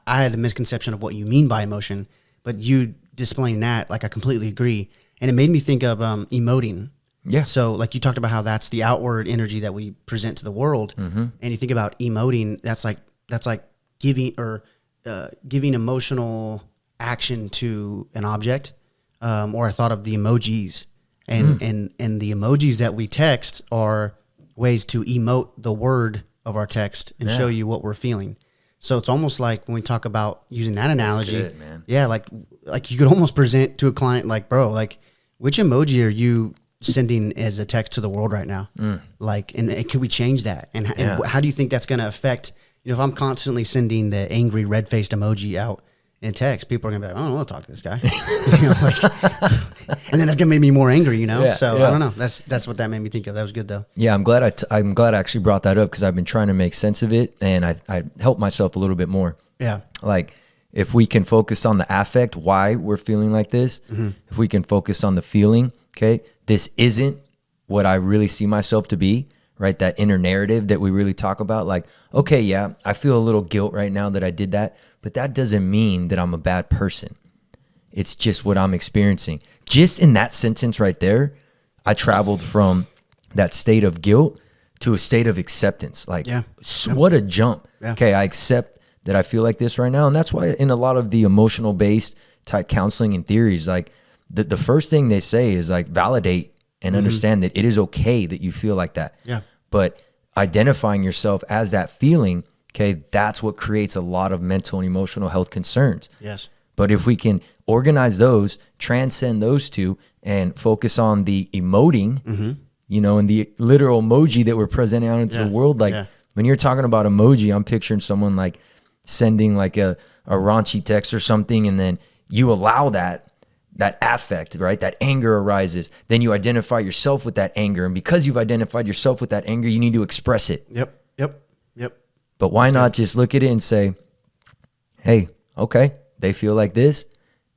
had a misconception of what you mean by emotion. But you displaying that, like, I completely agree. And it made me think of emoting. Yeah. So like you talked about how that's the outward energy that we present to the world. And you think about emoting, that's like giving emotional action to an object. Or I thought of the emojis, and the emojis that we text are ways to emote the word of our text and show you what we're feeling. So it's almost like when we talk about using that analogy, that's good, man. Yeah, like you could almost present to a client like, bro, like which emoji are you sending as a text to the world right now? Like, and could we change that? And how do you think that's going to affect, if I'm constantly sending the angry red-faced emoji out in text, people are going to be like, I don't want to talk to this guy. And then it's going to make me more angry, So I don't know. That's what that made me think of. That was good though. Yeah, I'm glad I actually brought that up, because I've been trying to make sense of it, and I helped myself a little bit more. Yeah. Like, if we can focus on the affect, why we're feeling like this, if we can focus on the feeling, okay, this isn't what I really see myself to be, right? That inner narrative that we really talk about, like, okay, yeah, I feel a little guilt right now that I did that, but that doesn't mean that I'm a bad person. It's just what I'm experiencing. Just in that sentence right there, I traveled from that state of guilt to a state of acceptance. Like, what a jump. Yeah. Okay, I accept that I feel like this right now. And that's why in a lot of the emotional based type counseling and theories, like the first thing they say is like validate and understand that it is okay that you feel like that. Yeah. But identifying yourself as that feeling, okay, that's what creates a lot of mental and emotional health concerns. Yes. But if we can organize those, transcend those two, and focus on the emoting, and the literal emoji that we're presenting out into the world, like when you're talking about emoji, I'm picturing someone like sending like a raunchy text or something, and then you allow that affect, right? That anger arises. Then you identify yourself with that anger. And because you've identified yourself with that anger, you need to express it. Yep. But why not just look at it and say, hey, okay, they feel like this.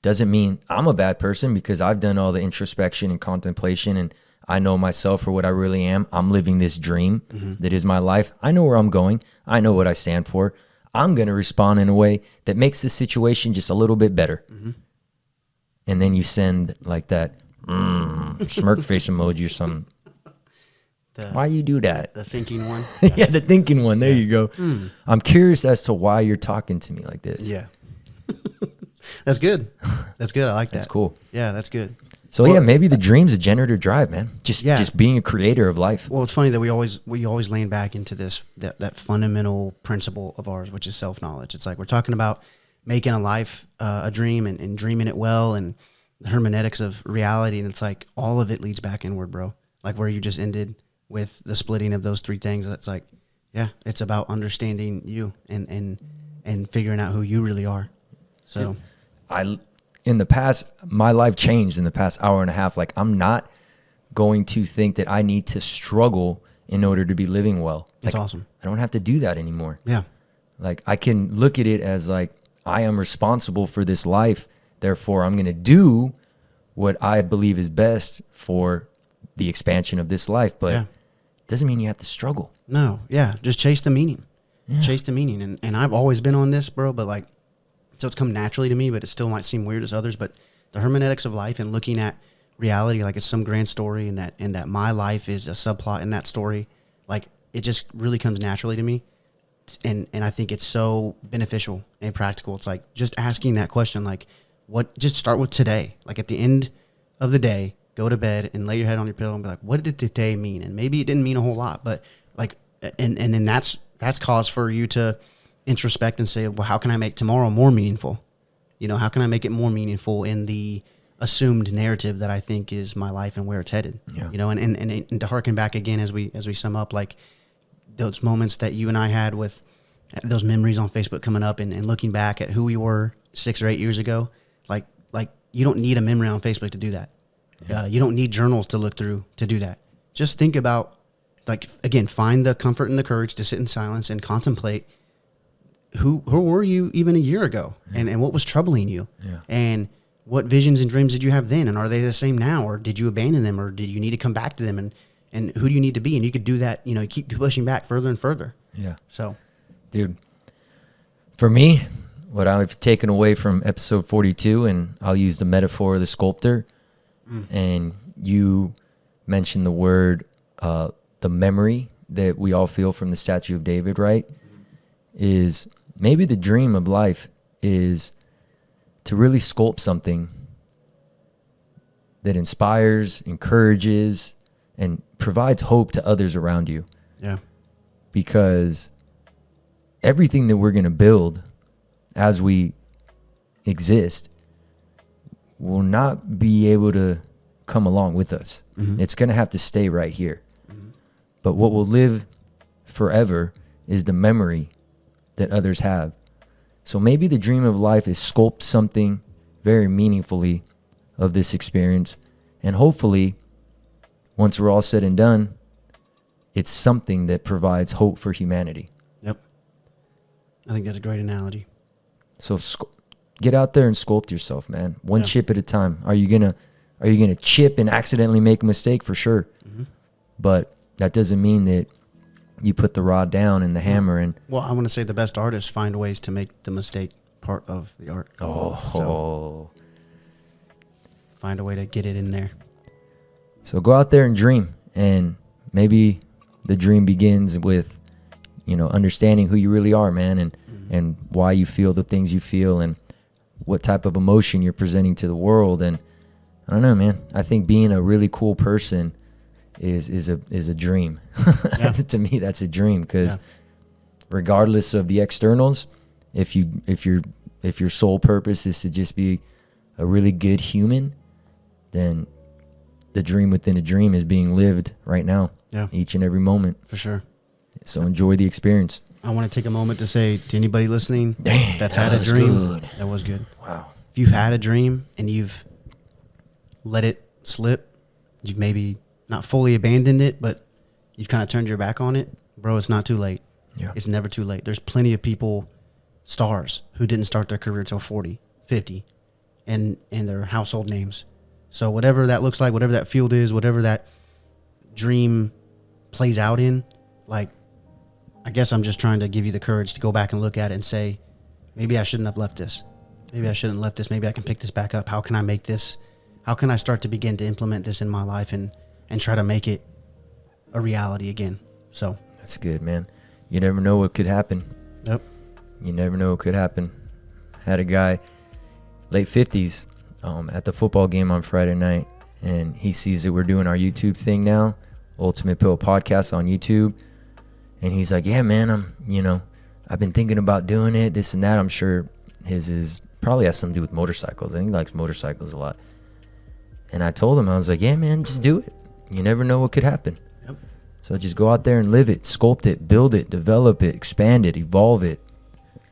Doesn't mean I'm a bad person, because I've done all the introspection and contemplation, and I know myself for what I really am. I'm living this dream that is my life. I know where I'm going. I know what I stand for. I'm going to respond in a way that makes the situation just a little bit better. And then you send like that smirk face emoji or something. Why you do that? The thinking one. Yeah, the thinking one. There you go. I'm curious as to why you're talking to me like this. Yeah. That's good. That's good. I like that. That's cool. Yeah, that's good. So maybe the dream's a generative drive, man. Just being a creator of life. Well, it's funny that we always lean back into that fundamental principle of ours, which is self-knowledge. It's like we're talking about making a life a dream and dreaming it well, and the hermeneutics of reality. And it's like all of it leads back inward, bro. Like where you just ended with the splitting of those three things. It's like, yeah, it's about understanding you and figuring out who you really are. So in the past, my life changed in the past hour and a half. Like, I'm not going to think that I need to struggle in order to be living well. That's like, awesome. I don't have to do that anymore. Yeah. Like, I can look at it as like, I am responsible for this life. Therefore, I'm going to do what I believe is best for the expansion of this life. But it doesn't mean you have to struggle. No. Yeah. Just chase the meaning. Yeah. Chase the meaning. And I've always been on this, bro, but like, so it's come naturally to me, but it still might seem weird as others. But the hermeneutics of life and looking at reality like it's some grand story, and that my life is a subplot in that story, like it just really comes naturally to me. And I think it's so beneficial and practical. It's like just asking that question, like just start with today. Like at the end of the day, go to bed and lay your head on your pillow and be like, what did today mean? And maybe it didn't mean a whole lot, but like, and then that's cause for you to introspect and say, well, how can I make tomorrow more meaningful? How can I make it more meaningful in the assumed narrative that I think is my life and where it's headed? Yeah. And to harken back again as we sum up, like those moments that you and I had with those memories on Facebook coming up and looking back at who we were 6 or 8 years ago, like you don't need a memory on Facebook to do that. Yeah. You don't need journals to look through to do that. Just think about, like, again, find the comfort and the courage to sit in silence and contemplate who were you even a year ago, and what was troubling you, and what visions and dreams did you have then, and are they the same now, or did you abandon them, or did you need to come back to them, and who do you need to be? And you could do that, keep pushing back further and further. Yeah. So, dude, for me, what I've taken away from episode 42, and I'll use the metaphor of the sculptor, and you mentioned the word, the memory that we all feel from the statue of David, right? Is maybe the dream of life is to really sculpt something that inspires, encourages, and provides hope to others around you. Yeah. Because everything that we're going to build as we exist will not be able to come along with us. Mm-hmm. It's going to have to stay right here. But what will live forever is the memory that others have. So maybe the dream of life is sculpt something very meaningfully of this experience. And hopefully, once we're all said and done, it's something that provides hope for humanity. Yep. I think that's a great analogy. So get out there and sculpt yourself, man. One chip at a time. Are you gonna chip and accidentally make a mistake? For sure. Mm-hmm. But that doesn't mean that you put the rod down and the hammer and... Well, I want to say the best artists find ways to make the mistake part of the art. So find a way to get it in there. So go out there and dream. And maybe the dream begins with, understanding who you really are, man, and why you feel the things you feel and what type of emotion you're presenting to the world. And I don't know, man. I think being a really cool person is a dream. Yeah. To me, that's a dream, because regardless of the externals, if your sole purpose is to just be a really good human, then the dream within a dream is being lived right now. Yeah. Each and every moment. For sure. So enjoy the experience. I want to take a moment to say to anybody listening that's that had a dream. Good. That was good. Wow. If you've had a dream and you've let it slip, you've maybe not fully abandoned it, but you've kind of turned your back on it, bro, it's not too late. Yeah. It's never too late. There's plenty of people, stars, who didn't start their career till 40, 50, and they're household names. So whatever that looks like, whatever that field is, whatever that dream plays out in, like, I guess I'm just trying to give you the courage to go back and look at it and say, maybe I shouldn't have left this. Maybe I shouldn't have left this. Maybe I can pick this back up. How can I make this? How can I start to begin to implement this in my life and try to make it a reality again? So that's good, man. You never know what could happen. Yep. You never know what could happen. Had a guy, late 50s, at the football game on Friday night, and he sees that we're doing our YouTube thing now, Ultimate Pill Podcast on YouTube. And he's like, yeah, man, I've been thinking about doing it, this and that. I'm sure his is probably has something to do with motorcycles. I think he likes motorcycles a lot. And I told him, I was like, yeah, man, just do it. You never know what could happen. Yep. So just go out there and live it, sculpt it, build it, develop it, expand it, evolve it.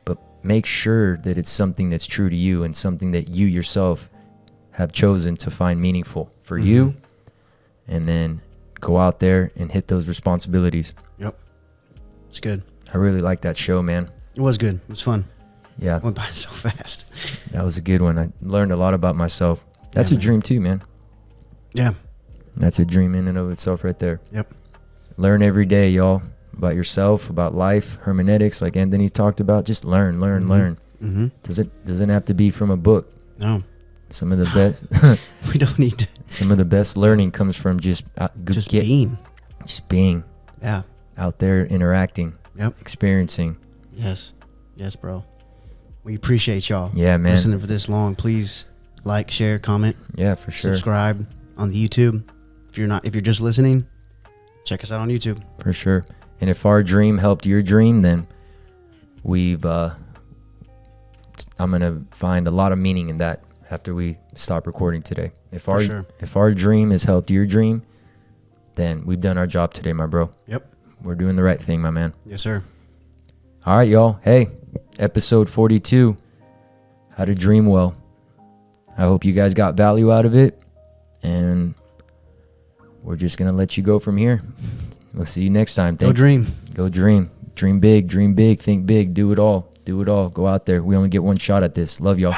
But make sure that it's something that's true to you and something that you yourself have chosen to find meaningful for you. And then go out there and hit those responsibilities. Yep. It's good. I really like that show, man. It was good. It was fun. Yeah. It went by so fast. That was a good one. I learned a lot about myself. That's a dream too, man. Yeah. That's a dream in and of itself right there. Yep. Learn every day, y'all, about yourself, about life, hermeneutics, like Anthony talked about. Just learn. Mm-hmm. Doesn't have to be from a book. No. Some of the best. We don't need to. Some of the best learning comes from just being. Just being. Yeah. Out there interacting. Yep. Experiencing. Yes, bro. We appreciate y'all. Yeah, man. Listening for this long. Please like, share, comment. Yeah, for sure. Subscribe on the YouTube. If you're just listening, check us out on YouTube. For sure. And if our dream helped your dream, then I'm gonna find a lot of meaning in that after we stop recording today. If our dream has helped your dream, then we've done our job today, my bro. Yep. We're doing the right thing, my man. Yes, sir. All right, y'all. Hey, episode 42, How to Dream Well. I hope you guys got value out of it, and we're just going to let you go from here. We'll see you next time. Go dream. Go dream. Dream big, think big, do it all. Go out there. We only get one shot at this. Love y'all.